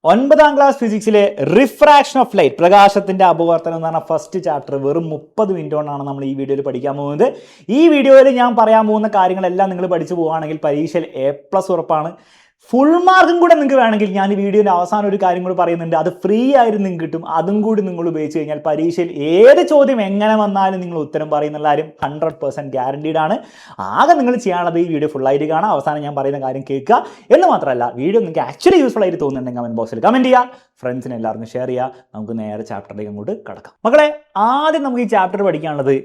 9ാം class ഫിസിക്സിലെ refraction of light, പ്രകാശത്തിന്റെ അപവർത്തനം എന്ന് പറഞ്ഞ ഫസ്റ്റ് ചാപ്റ്റർ വെറും 30 മിനിറ്റ് കൊണ്ടാണ് നമ്മൾ ഈ വീഡിയോയിൽ പഠിക്കാൻ പോകുന്നത്. ഈ വീഡിയോയിൽ ഞാൻ പറയാൻ പോകുന്ന കാര്യങ്ങളെല്ലാം നിങ്ങൾ പഠിച്ചു പോവുകയാണെങ്കിൽ പരീക്ഷയിൽ A+ ഉറപ്പാണ്. ഫുൾ മാർക്കും കൂടെ നിങ്ങൾക്ക് വേണമെങ്കിൽ ഞാൻ ഈ വീഡിയോയുടെ അവസാനം ഒരു കാര്യം കൂടി പറയുന്നുണ്ട്, അത് ഫ്രീ ആയിട്ട് നിങ്ങൾക്ക് കിട്ടും. അതും കൂടി നിങ്ങൾ ഉപയോഗിച്ച് കഴിഞ്ഞാൽ പരീക്ഷയിൽ ഏത് ചോദ്യം എങ്ങനെ വന്നാലും നിങ്ങൾ ഉത്തരം പറയുന്നുള്ള കാര്യം 100% ഗ്യാരണ്ടീഡ് ആണ്. ആകെ നിങ്ങൾ ചെയ്യാനുള്ളത് ഈ വീഡിയോ ഫുള്ളായിട്ട് കാണാം, അവസാനം ഞാൻ പറയുന്ന കാര്യം കേൾക്കുക എന്ന് മാത്രമല്ല, വീഡിയോ നിങ്ങൾക്ക് ആക്ച്വലി യൂസ്ഫുൾ ആയിട്ട് തോന്നുന്നുണ്ടെങ്കിൽ കമന്റ് ബോക്സിൽ കമന്റ് ചെയ്യുക, ഫ്രണ്ട്സിന് എല്ലാവർക്കും ഷെയർ ചെയ്യുക. നമുക്ക് നേരെ ചാപ്റ്ററിലേക്ക് അങ്ങോട്ട് കടക്കാം. മക്കളെ, ആദ്യം നമുക്ക് ഈ ചാപ്റ്റർ പഠിക്കാനുള്ളത്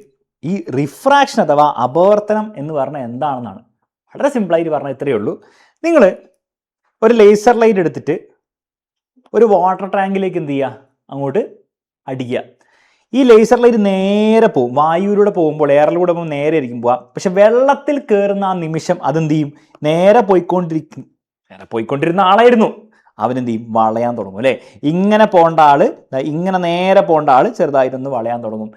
ഈ റിഫ്രാക്ഷൻ അഥവാ അപവർത്തനം എന്ന് പറഞ്ഞാൽ എന്താണെന്നാണ്. വളരെ സിമ്പിളായിട്ട് പറഞ്ഞാൽ ഇത്രയേ ഉള്ളൂ. നിങ്ങൾ ഒരു ലേസർ ലൈറ്റ് എടുത്തിട്ട് ഒരു വാട്ടർ ടാങ്കിലേക്ക് എന്ത് ചെയ്യുക, അങ്ങോട്ട് അടിക്കുക. ഈ ലേസർ ലൈറ്റ് നേരെ പോകും, വായുവിലൂടെ പോകുമ്പോൾ എയറിലൂടെ പോകുമ്പോൾ നേരെ ആയിരിക്കും പോവാം. പക്ഷെ വെള്ളത്തിൽ കയറുന്ന ആ നിമിഷം അതെന്ത് ചെയ്യും, നേരെ പോയിക്കൊണ്ടിരുന്ന ആളായിരുന്നു, അവനെന്ത് ചെയ്യും, വളയാൻ തുടങ്ങും അല്ലേ. ഇങ്ങനെ പോകേണ്ട ആള്, ഇങ്ങനെ നേരെ പോകേണ്ട ആള് ചെറുതായിട്ടൊന്ന് വളയാൻ തുടങ്ങും.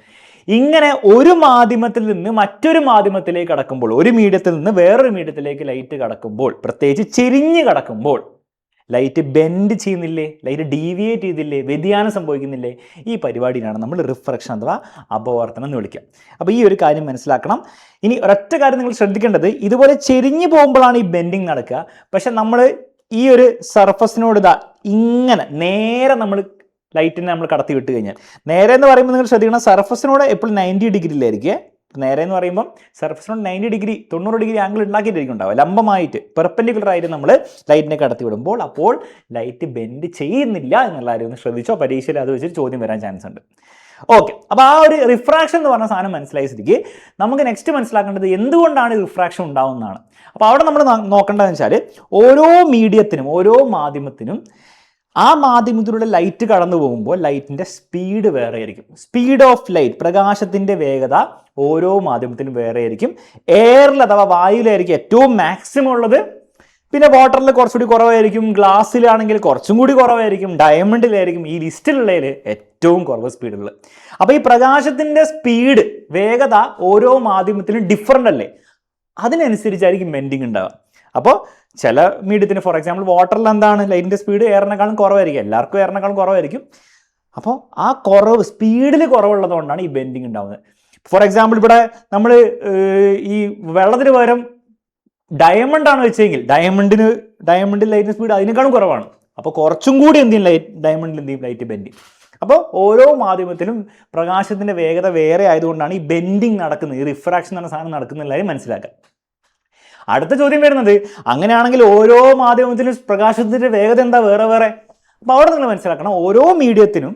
ഇങ്ങനെ ഒരു മാധ്യമത്തിൽ നിന്ന് മറ്റൊരു മാധ്യമത്തിലേക്ക് കടക്കുമ്പോൾ, ഒരു മീഡിയത്തിൽ നിന്ന് വേറൊരു മീഡിയത്തിലേക്ക് ലൈറ്റ് കടക്കുമ്പോൾ, പ്രത്യേകിച്ച് ചെരിഞ്ഞ് കടക്കുമ്പോൾ ലൈറ്റ് ബെൻഡ് ചെയ്യുന്നില്ലേ, ലൈറ്റ് ഡീവിയേറ്റ് ചെയ്തില്ലേ, വ്യതിയാനം സംഭവിക്കുന്നില്ലേ, ഈ പരിപാടിയാണ് നമ്മൾ റിഫ്രാക്ഷൻ അഥവാ അപവർത്തനം എന്ന് വിളിക്കുക. അപ്പോൾ ഈ ഒരു കാര്യം മനസ്സിലാക്കണം. ഇനി ഒരൊറ്റ കാര്യം നിങ്ങൾ ശ്രദ്ധിക്കേണ്ടത്, ഇതുപോലെ ചെരിഞ്ഞ് പോകുമ്പോഴാണ് ഈ ബെൻഡിങ് നടക്കുക. പക്ഷെ നമ്മൾ ഈ ഒരു സർഫസിനോട് ഇങ്ങനെ നേരെ നമ്മൾ ലൈറ്റിനെ നമ്മൾ കടത്തി വിട്ട് കഴിഞ്ഞാൽ, നേരെ എന്ന് പറയുമ്പോൾ നിങ്ങൾ ശ്രദ്ധിക്കണം, സർഫസിനോട് എപ്പോഴും 90 ഡിഗ്രിയിലായിരിക്കും. നേരെ എന്ന് പറയുമ്പോൾ സർഫസിനോട് 90 ഡിഗ്രി 90 ഡിഗ്രി ആംഗിൾ ഉണ്ടാക്കിയിട്ടായിരിക്കും ഉണ്ടാവുക, ലംബമായിട്ട് പെർപെൻഡിക്കുലർ ആയിട്ട് നമ്മൾ ലൈറ്റിനെ കടത്തി വിടുമ്പോൾ. അപ്പോൾ ലൈറ്റ് ബെൻഡ് ചെയ്യുന്നില്ല എന്നുള്ള കാര്യം ഒന്ന് ശ്രദ്ധിച്ചോ, പരീക്ഷയിൽ അത് വെച്ചിട്ട് ചോദ്യം വരാൻ ചാൻസ് ഉണ്ട്. ഓക്കെ, അപ്പോൾ ആ ഒരു റിഫ്രാക്ഷൻ എന്ന് പറഞ്ഞ സാധനം മനസ്സിലായ സ്ഥിതിക്ക് നമുക്ക് നെക്സ്റ്റ് മനസ്സിലാക്കേണ്ടത് എന്തുകൊണ്ടാണ് റിഫ്രാക്ഷൻ ഉണ്ടാവുന്നതാണ്. അപ്പോൾ അവിടെ നമ്മൾ നോക്കേണ്ടതെന്ന് വെച്ചാൽ, ഓരോ മീഡിയത്തിനും ഓരോ മാധ്യമത്തിനും ആ മാധ്യമത്തിലൂടെ ലൈറ്റ് കടന്നു പോകുമ്പോൾ ലൈറ്റിൻ്റെ സ്പീഡ് വേറെ ആയിരിക്കും. സ്പീഡ് ഓഫ് ലൈറ്റ്, പ്രകാശത്തിൻ്റെ വേഗത ഓരോ മാധ്യമത്തിനും വേറെ ആയിരിക്കും. എയറിൽ അഥവാ വായുവിലായിരിക്കും ഏറ്റവും മാക്സിമം ഉള്ളത്, പിന്നെ വാട്ടറിൽ കുറച്ചുകൂടി കുറവായിരിക്കും, ഗ്ലാസ്സിലാണെങ്കിൽ കുറച്ചും കൂടി കുറവായിരിക്കും, ഡയമണ്ടിലായിരിക്കും ഈ ലിസ്റ്റിലുള്ളതിൽ ഏറ്റവും കുറവ് സ്പീഡുള്ളത്. അപ്പോൾ ഈ പ്രകാശത്തിൻ്റെ സ്പീഡ്, വേഗത ഓരോ മാധ്യമത്തിനും ഡിഫറൻ്റ് അല്ലേ, അതിനനുസരിച്ചായിരിക്കും ബെൻഡിങ് ഉണ്ടാവുക. അപ്പോൾ ചില മീഡിയത്തിന്, ഫോർ എക്സാമ്പിൾ വാട്ടറിൽ എന്താണ് ലൈറ്റിൻ്റെ സ്പീഡ് എയറിനേക്കാളും കുറവായിരിക്കും, എല്ലാവർക്കും എയറിനേക്കാളും കുറവായിരിക്കും. അപ്പോൾ ആ കുറവ്, സ്പീഡിൽ കുറവുള്ളത് കൊണ്ടാണ് ഈ ബെൻഡിങ് ഉണ്ടാവുന്നത്. ഫോർ എക്സാമ്പിൾ ഇവിടെ നമ്മൾ ഈ വെള്ളത്തിന് പകരം ഡയമണ്ട് ആണ് വെച്ചെങ്കിൽ ഡയമണ്ടിൽ ലൈറ്റിൻ്റെ സ്പീഡ് അതിനേക്കാളും കുറവാണ്. അപ്പോൾ കുറച്ചും കൂടി എന്ത് ചെയ്യും, ഡയമണ്ടിൽ എന്ത് ചെയ്യും, ലൈറ്റ് ബെൻഡ് ചെയ്യും. അപ്പോൾ ഓരോ മാധ്യമത്തിലും പ്രകാശത്തിൻ്റെ വേഗത വേറെ ആയതുകൊണ്ടാണ് ഈ ബെൻഡിങ് നടക്കുന്നത്, ഈ റിഫ്രാക്ഷൻ എന്ന സാധനം നടക്കുന്നില്ലാതെ മനസ്സിലാക്കുക. അടുത്ത ചോദ്യം വരുന്നത്, അങ്ങനെയാണെങ്കിൽ ഓരോ മാധ്യമത്തിനും പ്രകാശത്തിൻ്റെ വേഗത എന്താ വേറെ വേറെ? അപ്പോൾ അവിടെ നിങ്ങൾ മനസ്സിലാക്കണം, ഓരോ മീഡിയത്തിനും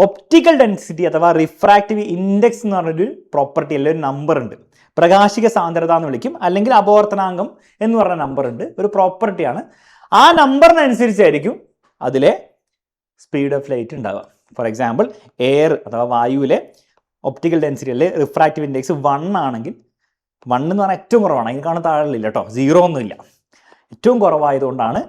ഒപ്റ്റിക്കൽ ഡെൻസിറ്റി അഥവാ റിഫ്രാക്റ്റീവ് ഇൻഡെക്സ് എന്ന് പറഞ്ഞൊരു പ്രോപ്പർട്ടി അല്ലെങ്കിൽ ഒരു നമ്പർ ഉണ്ട്. പ്രകാശിക സാന്ദ്രത എന്ന് വിളിക്കും, അല്ലെങ്കിൽ അപവർത്തനാങ്കം എന്ന് പറഞ്ഞ നമ്പർ ഉണ്ട്, ഒരു പ്രോപ്പർട്ടിയാണ്. ആ നമ്പറിനനുസരിച്ചായിരിക്കും അതിലെ സ്പീഡ് ഓഫ് ലൈറ്റ് ഉണ്ടാവുക. ഫോർ എക്സാമ്പിൾ എയർ അഥവാ വായുവിലെ ഒപ്റ്റിക്കൽ ഡെൻസിറ്റി അല്ലെങ്കിൽ റിഫ്രാക്റ്റീവ് ഇൻഡെക്സ് 1 ആണെങ്കിൽ, 1 എന്ന് പറഞ്ഞാൽ ഏറ്റവും കുറവാണ്, അതിനേക്കാളും താഴെയില്ല കേട്ടോ, 0 ഒന്നുമില്ല, ഏറ്റവും കുറവായതുകൊണ്ടാണ്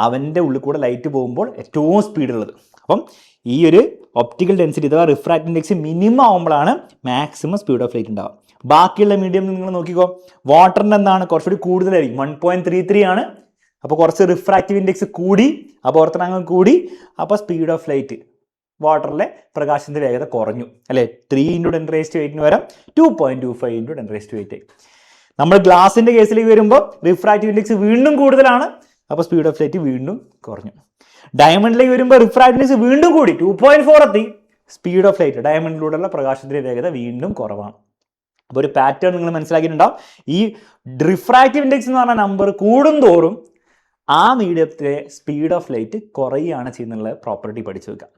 അവൻ്റെ ഉള്ളിൽ കൂടെ ലൈറ്റ് പോകുമ്പോൾ ഏറ്റവും സ്പീഡുള്ളത്. അപ്പം ഈ ഒരു ഒപ്റ്റിക്കൽ ഡെൻസിറ്റി അഥവാ റിഫ്രാക്റ്റീവ് ഇൻഡെക്സ് മിനിമം ആകുമ്പോഴാണ് മാക്സിമം സ്പീഡ് ഓഫ് ലൈറ്റ് ഉണ്ടാവുക. ബാക്കിയുള്ള മീഡിയം നിങ്ങൾ നോക്കിക്കോ, വാട്ടറിൻ്റെ എന്താണ് കുറച്ചുകൂടി കൂടുതലായിരിക്കും, 1.33 ആണ്. അപ്പോൾ കുറച്ച് റിഫ്രാക്റ്റീവ് ഇൻഡെക്സ് കൂടി, അപവർത്തനാങ്കം കൂടി, അപ്പോൾ സ്പീഡ് ഓഫ് ലൈറ്റ് വാട്ടറിലെ പ്രകാശത്തിൻ്റെ വേഗത കുറഞ്ഞു അല്ലേ. 3 × 10⁸ പകരം 2.25 × 10⁸. നമ്മൾ ഗ്ലാസിൻ്റെ കേസിലേക്ക് വരുമ്പോൾ റിഫ്രാക്റ്റീവ് ഇൻഡെക്സ് വീണ്ടും കൂടുതലാണ്, അപ്പോൾ സ്പീഡ് ഓഫ് ലൈറ്റ് വീണ്ടും കുറഞ്ഞു. ഡയമണ്ടിലേക്ക് വരുമ്പോൾ റിഫ്രാക്റ്റീവ് ഇൻഡെക്സ് വീണ്ടും കൂടി 2.4 എത്തി, സ്പീഡ് ഓഫ് ലൈറ്റ് ഡയമണ്ടിലൂടെയുള്ള പ്രകാശത്തിൻ്റെ വേഗത വീണ്ടും കുറവാണ്. അപ്പോൾ ഒരു പാറ്റേൺ നിങ്ങൾ മനസ്സിലാക്കിയിട്ടുണ്ടാവും. ഈ റിഫ്രാക്റ്റീവ് ഇൻഡെക്സ് എന്ന് പറഞ്ഞ നമ്പർ കൂടുന്തോറും ആ മീഡിയത്തിലെ സ്പീഡ് ഓഫ് ലൈറ്റ് കുറയുകയാണ് ചെയ്യുന്നുള്ള പ്രോപ്പർട്ടി പഠിച്ചു വെക്കുക.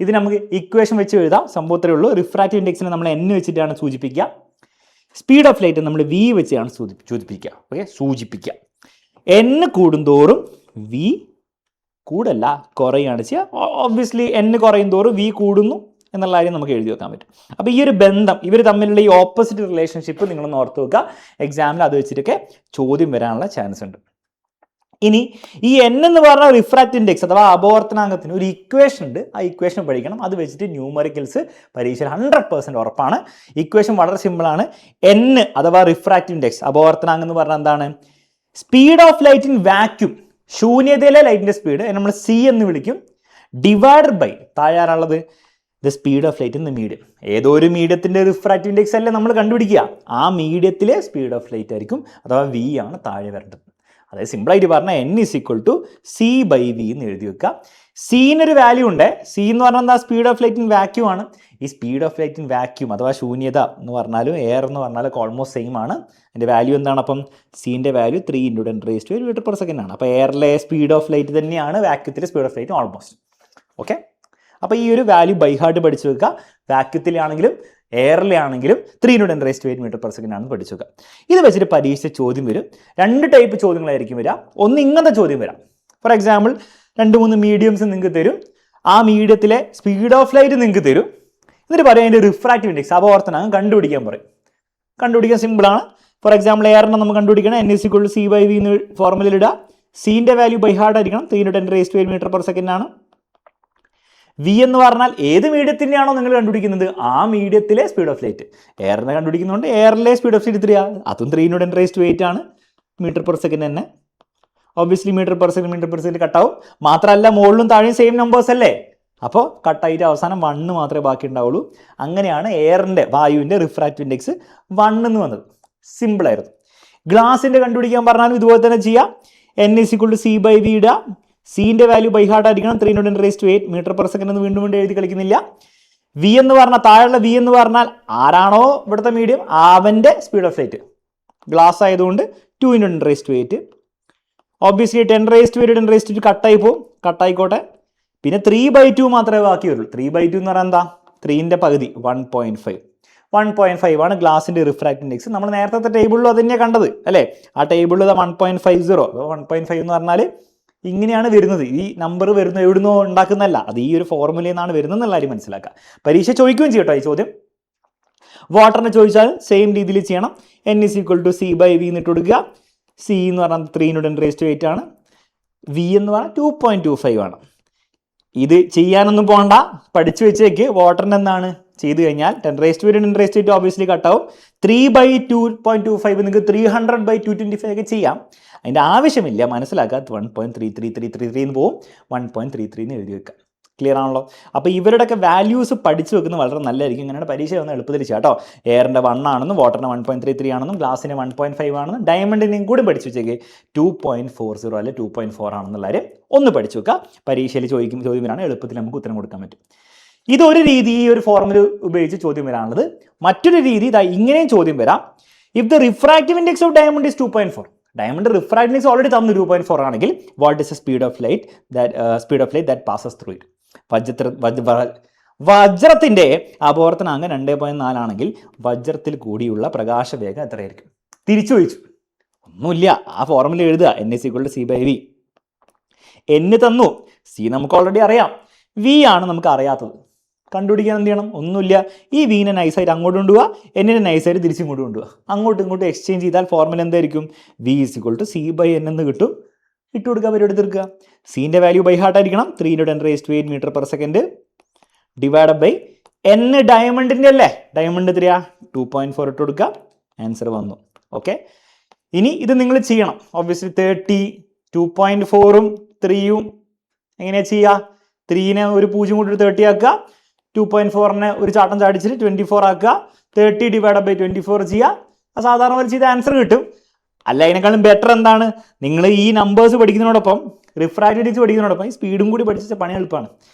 ഇത് നമുക്ക് ഇക്വേഷൻ വെച്ച് എഴുതാം, സംഭവത്തിലേ ഉള്ളൂ. റിഫ്രാക്റ്റീവ് ഇൻഡെക്സിനെ നമ്മൾ n വെച്ചിട്ടാണ് സൂചിപ്പിക്കുക, സ്പീഡ് ഓഫ് ലൈറ്റ് നമ്മൾ v വെച്ചാണ് സൂചിപ്പിക്കുക. ഓക്കെ, സൂചിപ്പിക്കുക. n കൂടുന്തോറും v കൂടല്ല കുറയുകയാണ് ചെയ്യുക. ഓബ്വിയസ്ലി n കുറയും തോറും v കൂടുന്നു എന്നുള്ള കാര്യം നമുക്ക് എഴുതി വെക്കാൻ പറ്റും. അപ്പോൾ ഈ ഒരു ബന്ധം, ഇവർ തമ്മിലുള്ള ഈ ഓപ്പോസിറ്റ് റിലേഷൻഷിപ്പ് നിങ്ങളൊന്ന് ഓർത്ത് വെക്കുക, എക്സാമിൽ അത് വെച്ചിട്ടൊക്കെ ചോദ്യം വരാനുള്ള ചാൻസ് ഉണ്ട്. ഇനി ഈ n എന്ന് പറഞ്ഞ റിഫ്രാക്റ്റീവ് ഇൻഡെക്സ് അഥവാ അപവർത്തനാങ്കത്തിന് ഒരു ഇക്വേഷൻ ഉണ്ട്, ആ ഇക്വേഷൻ പഠിക്കണം. അത് വെച്ചിട്ട് ന്യൂമറിക്കൽസ് പരീക്ഷയിൽ 100% ഉറപ്പാണ്. ഇക്വേഷൻ വളരെ സിമ്പിളാണ്. n അഥവാ റിഫ്രാക്റ്റീവ് ഇൻഡെക്സ്, അപവർത്തനാങ്കം എന്ന് പറഞ്ഞാൽ എന്താണ്, speed of light in vacuum ശൂന്യതയിലെ ലൈറ്റിൻ്റെ സ്പീഡ് നമ്മൾ സി എന്ന് വിളിക്കും, ഡിവൈഡഡ് ബൈ താഴെ ആരാളുള്ളത്, the speed of light in the medium. ഏതോ ഒരു മീഡിയത്തിൻ്റെ റിഫ്രാക്റ്റീവ് ഇൻഡെക്സ് അല്ലേ നമ്മൾ കണ്ടുപിടിക്കുക, ആ മീഡിയത്തിലെ സ്പീഡ് ഓഫ് ലൈറ്റ് ആയിരിക്കും, അഥവാ വി ആണ് താഴെ വരേണ്ടത്. അതായത് സിമ്പിളായിട്ട് പറഞ്ഞാൽ n = c/v എന്ന് എഴുതി വെക്കുക. സീനൊരു വാല്യൂ ഉണ്ട്. സി എന്ന് പറഞ്ഞാൽ എന്താ, speed of light in vacuum ആണ്. ഈ speed of light in vacuum അഥവാ ശൂന്യത എന്ന് പറഞ്ഞാലും എയർ എന്ന് പറഞ്ഞാലും ഓൾമോസ്റ്റ് സെയിം ആണ്. അതിൻ്റെ വാല്യൂ എന്താണ്, അപ്പം സീൻ്റെ വാല്യൂ 3 × 10⁻⁸ m/s ആണ്. അപ്പോൾ എയറിലെ സ്പീഡ് ഓഫ് ലൈറ്റ് തന്നെയാണ് വാക്യൂത്തിലെ speed of light almost. Okay, അപ്പോൾ ഈ ഒരു വാല്യൂ ബൈ ഹാർട്ട് പഠിച്ചു വെക്കുക. വാക്യൂത്തിലാണെങ്കിലും എയറിലെ ആണെങ്കിലും 3 × 10⁻⁸ m/s ആണെന്ന് പഠിച്ചു വെക്കുക. ഇത് വെച്ചിട്ട് പരീക്ഷ ചോദ്യം വരും. 2 ടൈപ്പ് ചോദ്യങ്ങളായിരിക്കും വരിക. ഒന്ന് ഇങ്ങനത്തെ ചോദ്യം വരാം. ഫോർ എക്സാമ്പിൾ 2-3 മീഡിയംസ് നിങ്ങൾക്ക് തരും, ആ മീഡിയത്തിലെ സ്പീഡ് ഓഫ് ലൈറ്റ് നിങ്ങൾക്ക് തരും, എന്നിട്ട് പറയും അതിൻ്റെ റിഫ്രാക്റ്റീവ് ഇൻഡെക്സ് അപവർത്തനം കണ്ടുപിടിക്കാൻ പറയും. കണ്ടുപിടിക്കാൻ സിമ്പിളാണ്. ഫോർ എക്സാമ്പിൾ എയറിനെ നമ്മൾ കണ്ടുപിടിക്കണം, n = c/v എന്ന് ഫോർമുലയിൽ ഇടുക. സീൻ്റെ വാല്യൂ ബൈ ഹാർട്ട് ആയിരിക്കണം, 3 × 10⁻⁸ m/s ആണ്. വി എന്ന് പറഞ്ഞാൽ ഏത് മീഡിയത്തിൻ്റെയാണോ നിങ്ങൾ കണ്ടുപിടിക്കുന്നത് ആ മീഡിയത്തിലെ സ്പീഡ് ഓഫ് ലൈറ്റ്. എയറിനെ കണ്ടുപിടിക്കുന്നുണ്ട്, എയറിലെ സ്പീഡ് ഓഫ് ലൈറ്റ് 3 അതും 3 × 10⁻⁸ ആണ്, m/s തന്നെ. ഒബ്വിയസ്ലി m/s കട്ടാവും. മാത്രമല്ല മുകളിലും താഴെയും സെയിം നമ്പേഴ്സ് അല്ലേ, അപ്പോൾ കട്ടായിട്ട് അവസാനം 1 മാത്രമേ ബാക്കി ഉണ്ടാവുള്ളൂ. അങ്ങനെയാണ് എയറിൻ്റെ വായുവിൻ്റെ റിഫ്രാക്റ്റീവ് ഇൻഡെക്സ് 1 എന്ന് വന്നത്. സിമ്പിളായിരുന്നു. ഗ്ലാസിൻ്റെ കണ്ടുപിടിക്കാൻ പറഞ്ഞാലും ഇതുപോലെ തന്നെ ചെയ്യാം. n = c/v ഇടുക. സീൻ്റെ വാല്യൂ ബൈ ഹാർട്ട് ആയിരിക്കണം, 3 × 10⁻⁸ m/s എന്ന് വീണ്ടും എഴുതി കളിക്കുന്നില്ല. വി എന്ന് പറഞ്ഞാൽ താഴെയുള്ള വി എന്ന് പറഞ്ഞാൽ ആരാണോ ഇവിടുത്തെ മീഡിയം അവൻ്റെ സ്പീഡ് ഓഫ് ലൈറ്റ്. ഗ്ലാസ് ആയതുകൊണ്ട് 2 × 10⁻⁸. ഒബ്വിയസ്ലി 10⁻⁸ കട്ടായി പോകും, കട്ടായിക്കോട്ടെ. പിന്നെ 3/2 മാത്രമേ ബാക്കി വരുള്ളൂ. 3/2 എന്ന് പറഞ്ഞാൽ എന്താ, 3ൻ്റെ പകുതി 1.5 ആണ് ഗ്ലാസിൻ്റെ റിഫ്രാക്റ്റീവ് ഇൻഡെക്സ്. നമ്മൾ നേരത്തെ ടേബിളിലും അത് തന്നെയാണ് കണ്ടത് അല്ലേ. ആ ടേബിളിൽ 1.50 1.5 എന്ന് പറഞ്ഞാൽ ഇങ്ങനെയാണ് വരുന്നത്. ഈ നമ്പർ വരുന്നത് എവിടുന്നോ ഉണ്ടാക്കുന്നതല്ല, അത് ഈ ഒരു ഫോർമുലയിൽ നിന്നാണ് വരുന്നതെന്നുള്ള കാര്യം മനസ്സിലാക്കുക. പരീക്ഷ ചോദിക്കുകയും ചെയ്യട്ടോ ഈ ചോദ്യം. വാട്ടറിനെ ചോദിച്ചാൽ സെയിം രീതിയിൽ ചെയ്യണം. n = c/v എന്നിട്ട് കൊടുക്കുക. സി എന്ന് പറഞ്ഞാൽ 3 × 10⁻⁸ ആണ്, വി എന്ന് പറഞ്ഞാൽ 2.25 ആണ്. ഇത് ചെയ്യാനൊന്നും പോകണ്ട, പഠിച്ചു വെച്ചേക്ക്. വാട്ടറിന് എന്താണ് ചെയ്ത് കഴിഞ്ഞാൽ 10⁻⁸ ഒബ്വിയസ്ലി കട്ടാവും. 3/2.25 നിങ്ങൾക്ക് 300/225 ഒക്കെ ചെയ്യാം. അതിൻ്റെ ആവശ്യമില്ല, മനസ്സിലാക്കുക. 1.3333 എന്ന് പോവും, 1.33 എന്ന് എഴുതി വെക്കുക. ക്ലിയർ ആണല്ലോ. അപ്പോൾ ഇവരുടെയൊക്കെ വാല്യൂസ് പഠിച്ചു വെക്കുന്നത് വളരെ നല്ലതായിരിക്കും. ഇങ്ങനെ പരീക്ഷ വന്ന് എളുപ്പത്തിൽ ചെയ്യാം കേട്ടോ. എയറിൻ്റെ 1 ആണെന്നും വാട്ടറിന് 1.33 ആണെന്നും ഗ്ലാസിന് 1.5 ആണെന്നും ഡയമണ്ടിനെയും കൂടി പഠിച്ചു വെച്ചേക്ക് 2.40 അല്ലെ 2.4 ആണെന്നുള്ള കാര്യം ഒന്ന് പഠിച്ചു വെക്കുക. പരീക്ഷയിൽ ചോദ്യം വരാണ്, എളുപ്പത്തിൽ നമുക്ക് ഉത്തരം കൊടുക്കാൻ പറ്റും. ഇതൊരു രീതി, ഈ ഒരു ഫോർമുല ഉപയോഗിച്ച് ചോദ്യം വരാനുള്ളത്. മറ്റൊരു രീതി ഇങ്ങനെയും ചോദ്യം വരാം. If the refractive index of diamond is 2.4, diamond refractive index already തന്നു 2.4 ആണെങ്കിൽ what is the speed of light that passes through it. വജ്രത്തിന്റെ അപവർത്തനാങ്കം 2.4 ആണെങ്കിൽ വജ്രത്തിൽ കൂടിയുള്ള പ്രകാശവേഗം എത്രയായിരിക്കും? തിരിച്ചു ചോദിച്ചു, ഒന്നുമില്ല, ആ ഫോർമുല എഴുതുക. n = c/v. n തന്നു, സി നമുക്ക് ഓൾറെഡി അറിയാം, വി ആണ് നമുക്ക് അറിയാത്തത്. കണ്ടുപിടിക്കാൻ എന്ത് ചെയ്യണം? ഒന്നുമില്ല, ഈ വീനെ നൈസായിട്ട് അങ്ങോട്ട് കൊണ്ടുപോവുക, എന്നിനെ നൈസായിട്ട് തിരിച്ചിങ്ങോട്ട് കൊണ്ടുപോവുക. അങ്ങോട്ടും ഇങ്ങോട്ടും എക്സ്ചേഞ്ച് ചെയ്താൽ ഫോർമുല എന്തായിരിക്കും? v = c/n എന്ന് കിട്ടും. ഇട്ട് കൊടുക്കുക, പരിപാടി തീർക്കുക. സീൻ്റെ വാല്യൂ ബൈ ഹാർട്ട് ആയിരിക്കണം, 3 × 10⁻⁸ m/s ഡിവൈഡഡ് ബൈ n. ഡയമണ്ടിൻ്റെ അല്ലേ, ഡയമണ്ട് 2.4 ഇട്ട് കൊടുക്കുക. ആൻസർ വന്നു. ഓക്കെ, ഇനി ഇത് നിങ്ങൾ ചെയ്യണം. ഒബ്വിയസ്ലി 30, 2.4ഉം 3ഉം എങ്ങനെയാണ് ചെയ്യുക? 3നെ ഒരു 0 കൂടി 30 ആക്കുക, 2.4നെ ഒരു ചാട്ടം ചാടിച്ചിട്ട് 24 ആക്കുക, 30 ഡിവൈഡ് ബൈ 24 ചെയ്യുക. സാധാരണ പോലെ ചെയ്ത ആൻസർ കിട്ടും. അല്ല, അതിനേക്കാളും ബെറ്റർ എന്താണ്, നിങ്ങൾ ഈ നമ്പേഴ്സ് പഠിക്കുന്നതിനോടൊപ്പം റിഫ്രാക്റ്റീവ് ഇൻഡെക്സ് പഠിക്കുന്നതിനോടൊപ്പം ഈ സ്പീഡും കൂടി പഠിച്ച പണി എളുപ്പമാണ്.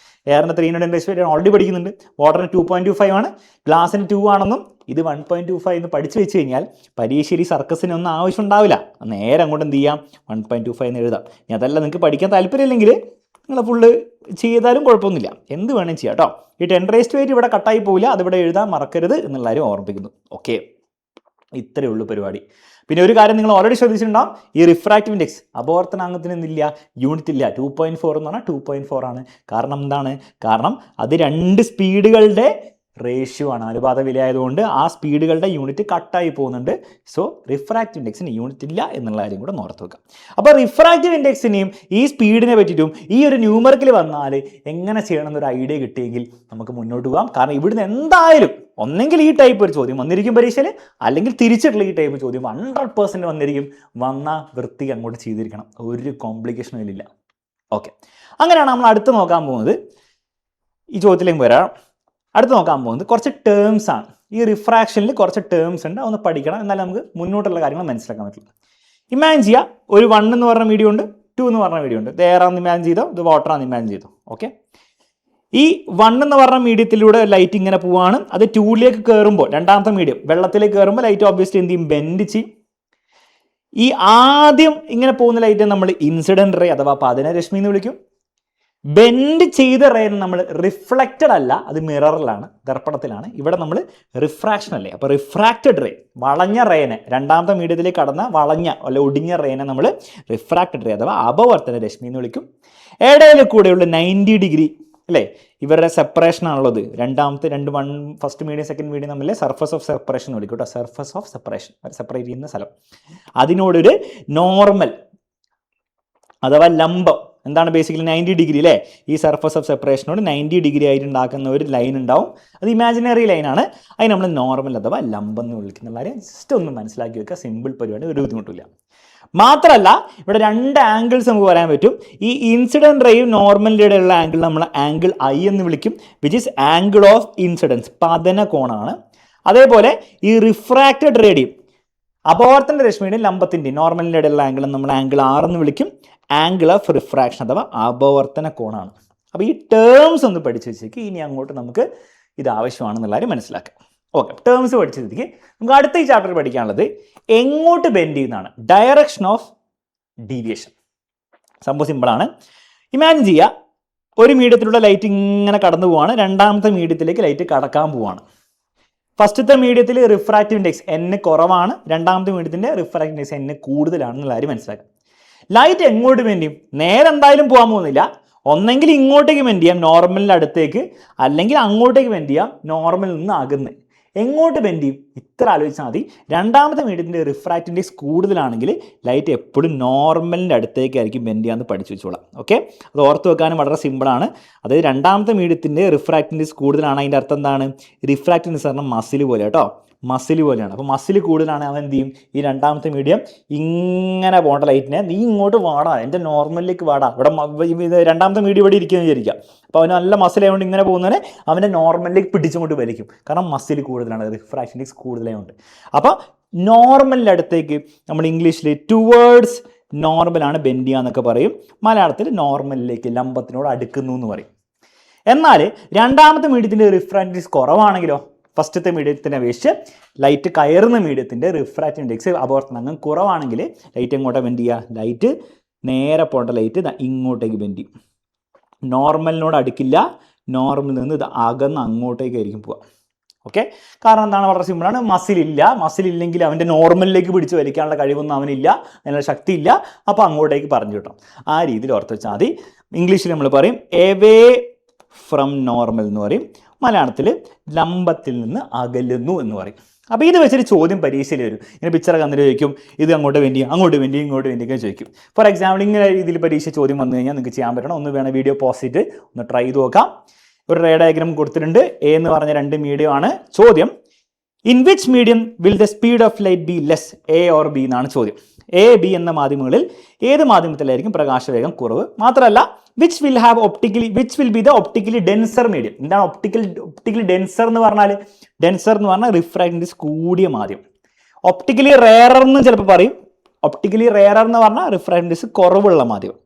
എയറിന് 3 × 10⁻⁸ ഓൾറെഡി പഠിക്കുന്നുണ്ട്, വാട്ടറിന് 2.25 ആണ്, ഗ്ലാസിന് 2 ആണെന്നും ഇത് 1.25 എന്ന് പഠിച്ചു വെച്ച് കഴിഞ്ഞാൽ പരീക്ഷയിൽ ഈ സർക്കസിനൊന്നും ആവശ്യം ഉണ്ടാവില്ല. നേരെ അങ്ങോട്ട് എന്ത് ചെയ്യാം, 1.25 എന്ന് എഴുതാം. ഇനി അതല്ല നിങ്ങൾക്ക് പഠിക്കാൻ താല്പര്യമില്ലെങ്കിൽ നിങ്ങൾ ഫുള്ള് ചെയ്താലും കുഴപ്പമൊന്നുമില്ല, എന്ത് വേണമെങ്കിൽ ചെയ്യാം കേട്ടോ. ഈ 10⁻⁸ ഇവിടെ കട്ടായി പോവില്ല, അതിവിടെ എഴുതാൻ മറക്കരുത് എന്നുള്ള കാര്യം ഓർമ്മിപ്പിക്കുന്നു. ഓക്കെ, ഇത്രയേ ഉള്ളൂ പരിപാടി. പിന്നെ ഒരു കാര്യം നിങ്ങൾ ഓൾറെഡി ശ്രദ്ധിച്ചിട്ടുണ്ടാവും, ഈ റിഫ്രാക്റ്റീവ് ഇൻഡെക്സ് അപവർത്തനാങ്കത്തിന് എന്തില്ല, യൂണിറ്റ് ഇല്ല. 2.4 എന്ന് പറഞ്ഞാൽ 2.4 ആണ്. കാരണം എന്താണ്? കാരണം അത് 2 സ്പീഡുകളുടെ റേഷ്യോ ആണ്. അനുപാത വില ആയതുകൊണ്ട് ആ സ്പീഡുകളുടെ യൂണിറ്റ് കട്ടായി പോകുന്നുണ്ട്. സോ റിഫ്രാക്റ്റീവ് ഇൻഡെക്സിന് യൂണിറ്റ് ഇല്ല എന്നുള്ള കാര്യം കൂടെ ഓർത്ത് വെക്കാം. അപ്പോൾ റിഫ്രാക്റ്റീവ് ഇൻഡെക്സിനെയും ഈ സ്പീഡിനെ പറ്റിയിട്ടും ഈ ഒരു ന്യൂമറിക്കൽ വന്നാൽ എങ്ങനെ ചെയ്യണം എന്നൊരു ഐഡിയ കിട്ടിയെങ്കിൽ നമുക്ക് മുന്നോട്ട് പോകാം. കാരണം ഇവിടുന്ന് എന്തായാലും ഒന്നെങ്കിൽ ഈ ടൈപ്പ് ഒരു ചോദ്യം വന്നിരിക്കും പരീക്ഷയിൽ, അല്ലെങ്കിൽ തിരിച്ചിട്ടുള്ള ഈ ടൈപ്പ് ചോദ്യം 100% വന്നിരിക്കും. വന്നാൽ വൃത്തിക്ക് അങ്ങോട്ട് ചെയ്തിരിക്കണം, ഒരു കോംപ്ലിക്കേഷനും ഇതിലില്ല. ഓക്കെ, അങ്ങനെയാണ് നമ്മൾ അടുത്ത് നോക്കാൻ പോകുന്നത്. ഈ ചോദ്യത്തിലേക്ക് വരാം. അടുത്ത് നോക്കാൻ പോകുന്നത് കുറച്ച് ടേംസ് ആണ്. ഈ റിഫ്രാക്ഷനിൽ കുറച്ച് ടേംസ് ഉണ്ട്, അതൊന്ന് പഠിക്കണം, എന്നാലും നമുക്ക് മുന്നോട്ടുള്ള കാര്യങ്ങൾ മനസ്സിലാക്കാൻ പറ്റുള്ളൂ. ഇമാജിൻ ചെയ്യുക, ഒരു 1 എന്ന് പറഞ്ഞ മീഡിയം ഉണ്ട്, 2 എന്ന് പറഞ്ഞ മീഡിയം ഉണ്ട്. ഇത് എയറാന്ന് ഇമാജിൻ ചെയ്തോ, ഇത് വാട്ടറാന്ന് ഇമാജിൻ ചെയ്തോ. ഓക്കെ, ഈ 1 എന്ന് പറഞ്ഞ മീഡിയത്തിലൂടെ ലൈറ്റ് ഇങ്ങനെ പോവാണ്. അത് 2ലേക്ക് കയറുമ്പോൾ, രണ്ടാമത്തെ മീഡിയം വെള്ളത്തിലേക്ക് കയറുമ്പോൾ ലൈറ്റ് ഓബ്വിയസ്ലി എന്ത് ചെയ്യും, ബെൻഡ് ചെയ്യും. ഈ ആദ്യം ഇങ്ങനെ പോകുന്ന ലൈറ്റ് നമ്മൾ ഇൻസിഡന്റ് റേ അഥവാ പതനരശ്മി എന്ന് വിളിക്കും. ബെൻഡ് ചെയ്ത റേനെ നമ്മൾ റിഫ്ലക്റ്റഡ് അല്ല, അത് മിററിലാണ്, ദർപ്പണത്തിലാണ്. ഇവിടെ നമ്മൾ റിഫ്രാക്ഷൻ അല്ലേ, അപ്പോൾ റിഫ്രാക്റ്റഡ് റേ, വളഞ്ഞ റേനെ, രണ്ടാമത്തെ മീഡിയത്തിലേക്ക് കടന്ന വളഞ്ഞ അല്ലെ ഒടിഞ്ഞ റേനെ നമ്മൾ റിഫ്രാക്റ്റഡ് റേ അഥവാ അപവർത്തന രശ്മി എന്ന് വിളിക്കും. ഇടയിൽ കൂടെയുള്ള 90 ഡിഗ്രി അല്ലേ, ഇവരുടെ സെപ്പറേഷൻ ആണുള്ളത്. രണ്ടാമത്തെ ഫസ്റ്റ് മീഡിയം സെക്കൻഡ് മീഡിയം തമ്മിൽ സർഫസ് ഓഫ് സെപ്പറേഷൻ എന്ന് വിളിക്കും കേട്ടോ. സർഫസ് ഓഫ് സെപ്പറേഷൻ, സെപ്പറേറ്റ് ചെയ്യുന്ന സ്ഥലം. അതിനോടൊരു നോർമൽ അഥവാ ലംബം, എന്താണ് ബേസിക്കലി 90 ഡിഗ്രി അല്ലേ, ഈ സർഫസ് ഓഫ് സെപ്പറേഷനോട് 90 ഡിഗ്രി ആയിട്ട് ഉണ്ടാക്കുന്ന ഒരു ലൈൻ ഉണ്ടാവും. അത് ഇമാജിനറി ലൈനാണ്. അതിന് നമ്മൾ നോർമൽ അഥവാ ലംബം എന്ന് വിളിക്കുന്ന കാര്യം ജസ്റ്റ് ഒന്ന് മനസ്സിലാക്കി വെക്കുക. സിമ്പിൾ പരിപാടി, ഒരു ബുദ്ധിമുട്ടില്ല. മാത്രമല്ല ഇവിടെ 2 ആംഗിൾസ് നമുക്ക് പറയാൻ പറ്റും. ഈ ഇൻസിഡന്റ് റേയും നോർമലിൻ്റെ ഉള്ള ആംഗിൾ നമ്മൾ ആംഗിൾ ഐ എന്ന് വിളിക്കും, which is angle of incidents, പതന കോണാണ്. അതേപോലെ ഈ റിഫ്രാക്റ്റഡ് റേഡിയം, അപവർത്തന രശ്മിയുടെയും ലംബത്തിൻ്റെയും നോർമലിൻ്റെ ഇടയിലുള്ള ആംഗിൾ നമ്മൾ ആംഗിൾ ആർ എന്ന് വിളിക്കും, ആംഗിൾ ഓഫ് റിഫ്രാക്ഷൻ അഥവാ അപവർത്തന കോണാണ്. അപ്പോൾ ഈ ടേംസ് ഒന്ന് പഠിച്ചു വെച്ചേക്ക്. ഇനി അങ്ങോട്ട് നമുക്ക് ഇത് ആവശ്യമാണെന്നുള്ള കാര്യം മനസ്സിലാക്കാം. ഓക്കെ, ടേംസ് പഠിച്ചതിലേക്ക് നമുക്ക് അടുത്ത ഈ ചാപ്റ്റർ പഠിക്കാനുള്ളത് എങ്ങോട്ട് ബെൻഡ് ചെയ്യുന്നതാണ്, ഡയറക്ഷൻ ഓഫ് ഡീവിയേഷൻ. സംഭവം സിമ്പിളാണ്. ഇമാജിൻ ചെയ്യുക, ഒരു മീഡിയത്തിലൂടെ ലൈറ്റ് ഇങ്ങനെ കടന്നു പോവാണ്, രണ്ടാമത്തെ മീഡിയത്തിലേക്ക് ലൈറ്റ് കടക്കാൻ പോവാണ്. ഫസ്റ്റത്തെ മീഡിയത്തിൽ റിഫ്രാക്റ്റീവ് ഇൻഡെക്സ് n കുറവാണ്, രണ്ടാമത്തെ മീഡിയത്തിൻ്റെ റിഫ്രാക്റ്റീവ് ഇൻഡെക്സ് n കൂടുതലാണെന്നുള്ള കാര്യം മനസ്സിലാക്കാം. ലൈറ്റ് എങ്ങോട്ട് ബെൻഡ് ചെയ്യും? നേരെ എന്തായാലും പോകാൻ പോകുന്നില്ല. ഒന്നെങ്കിൽ ഇങ്ങോട്ടേക്ക് ബെൻഡ് ചെയ്യാം നോർമലിൻ്റെ അടുത്തേക്ക്, അല്ലെങ്കിൽ അങ്ങോട്ടേക്ക് ബെൻഡ് ചെയ്യാം നോർമലിൽ നിന്ന് അകന്ന്. എങ്ങോട്ട് ബെൻഡ് ചെയ്യും? ഇത്ര ആലോചിച്ചാൽ മതി. രണ്ടാമത്തെ മീഡിയത്തിൻ്റെ റിഫ്രാക്റ്റീവ് ഇൻഡെക്സ് കൂടുതലാണെങ്കിൽ ലൈറ്റ് എപ്പോഴും നോർമലിൻ്റെ അടുത്തേക്കായിരിക്കും ബെൻഡ് ചെയ്യാമെന്ന് പഠിച്ചു വെച്ചോളാം. ഓക്കെ, അത് ഓർത്ത് വെക്കാനും വളരെ സിമ്പിളാണ്. അതായത് രണ്ടാമത്തെ മീഡിയത്തിൻ്റെ റിഫ്രാക്റ്റീവ് ഇൻഡെക്സ് കൂടുതലാണ്, അതിൻ്റെ അർത്ഥം എന്താണ്? റിഫ്രാക്റ്റീവ് ഇൻഡെക്സ് പറഞ്ഞാൽ മസിൽ പോലെ കേട്ടോ, മസിൽ പോലെയാണ്. അപ്പോൾ മസിൽ കൂടുതലാണ്, അവൻ എന്ത് ചെയ്യും? ഈ രണ്ടാമത്തെ മീഡിയം ഇങ്ങനെ പോകേണ്ട ലൈറ്റിനെ നീ ഇങ്ങോട്ട് വാടാ, എൻ്റെ നോർമലിലേക്ക് വാടാ, ഇവിടെ രണ്ടാമത്തെ മീഡിയം ഇവിടെ ഇരിക്കുന്നത് വിചാരിക്കാം. അപ്പോൾ അവന് നല്ല മസിലായതുകൊണ്ട് ഇങ്ങനെ പോകുന്നതിനെ അവൻ്റെ നോർമലിലേക്ക് പിടിച്ചുകൊണ്ട് വലിക്കും, കാരണം മസിൽ കൂടുതലാണ്, റിഫ്രാക്ഷൻ ഇൻഡെക്സ് കൂടുതലായതുകൊണ്ട്. അപ്പോൾ നോർമലിൻ്റെ അടുത്തേക്ക് നമ്മൾ ഇംഗ്ലീഷിൽ ടുവേർഡ്സ് നോർമലാണ് ബെൻഡ് ചെയ്യുക എന്നൊക്കെ പറയും. മലയാളത്തിൽ നോർമലിലേക്ക്, ലംബത്തിനോട് അടുക്കുന്നു എന്ന് പറയും. എന്നാൽ രണ്ടാമത്തെ മീഡിയത്തിൻ്റെ റിഫ്രാക്ഷൻ ഇൻഡെക്സ് കുറവാണെങ്കിലോ, ഫസ്റ്റത്തെ മീഡിയത്തിനെ അപേക്ഷിച്ച് ലൈറ്റ് കയറുന്ന മീഡിയത്തിൻ്റെ റിഫ്രാക്റ്റീവ് ഇൻഡെക്സ് അപവർത്തനം കുറവാണെങ്കിൽ ലൈറ്റ് എങ്ങോട്ടാണ് ബെൻഡ് ചെയ്യുക? ലൈറ്റ് നേരെ പോകേണ്ട ലൈറ്റ് ഇങ്ങോട്ടേക്ക് ബെൻഡ് ചെയ്യും. നോർമലിനോട് അടുക്കില്ല, നോർമലിൽ നിന്ന് ഇത് അകന്ന് അങ്ങോട്ടേക്കായിരിക്കും പോവുക. ഓക്കെ, കാരണം എന്താണ്? വളരെ സിമ്പിളാണ്. മസിലില്ലെങ്കിൽ അവൻ്റെ നോർമലിലേക്ക് പിടിച്ച് വലിക്കാനുള്ള കഴിവൊന്നും അവനില്ല, അതിനുള്ള ശക്തിയില്ല. അപ്പോൾ അങ്ങോട്ടേക്ക് പറഞ്ഞു കിട്ടും. ആ രീതിയിൽ ഓർത്ത് വെച്ചാൽ മതി. ഇംഗ്ലീഷിൽ നമ്മൾ പറയും എവേ ഫ്രം നോർമൽ എന്ന് പറയും, മലയാളത്തിൽ ലംബത്തിൽ നിന്ന് അകലുന്നു എന്ന് പറയും. അപ്പോൾ ഇത് വെച്ചൊരു ചോദ്യം പരീക്ഷയിൽ വരും. ഇങ്ങനെ പിക്ചർ കന്നിട്ട് ചോദിക്കും, ഇത് അങ്ങോട്ട് വേണ്ടി, അങ്ങോട്ട് വേണ്ടി, ഇങ്ങോട്ട് വേണ്ടിയൊക്കെ ചോദിക്കും. ഫോർ എക്സാമ്പിൾ ഇങ്ങനെ രീതിയിൽ പരീക്ഷ ചോദ്യം വന്നു കഴിഞ്ഞാൽ നിങ്ങൾക്ക് ചെയ്യാൻ പറ്റണം. ഒന്ന് വേണം വീഡിയോ പോസ്റ്റ് ചെയ്തിട്ട് ഒന്ന് ട്രൈ ചെയ്ത് നോക്കാം. ഒരു റേ ഡയഗ്രാം കൊടുത്തിട്ടുണ്ട്. എ എന്ന് പറഞ്ഞ 2 മീഡിയം ആണ്. ചോദ്യം, in which medium will the speed of light be less, A or B എന്നാണ് ചോദ്യം. എ, ബി എന്ന മാധ്യമങ്ങളിൽ ഏത് മാധ്യമത്തിലായിരിക്കും പ്രകാശവേഗം കുറവ്? മാത്രമല്ല which will be the optically denser medium. എന്താണ് ഒപ്റ്റിക്കലി ഡെൻസർ എന്ന് പറഞ്ഞാൽ? ഡെൻസർ എന്ന് പറഞ്ഞാൽ റിഫ്രാക്റ്റീവ് ഇൻഡെക്സ് കൂടിയ മാധ്യമം. ഒപ്റ്റിക്കലി റെയറർ എന്ന് ചിലപ്പോൾ പറയും. ഒപ്റ്റിക്കലി റെയറർ എന്ന് പറഞ്ഞാൽ റിഫ്രാക്റ്റീവ് ഇൻഡെക്സ് കുറവുള്ള മാധ്യമം.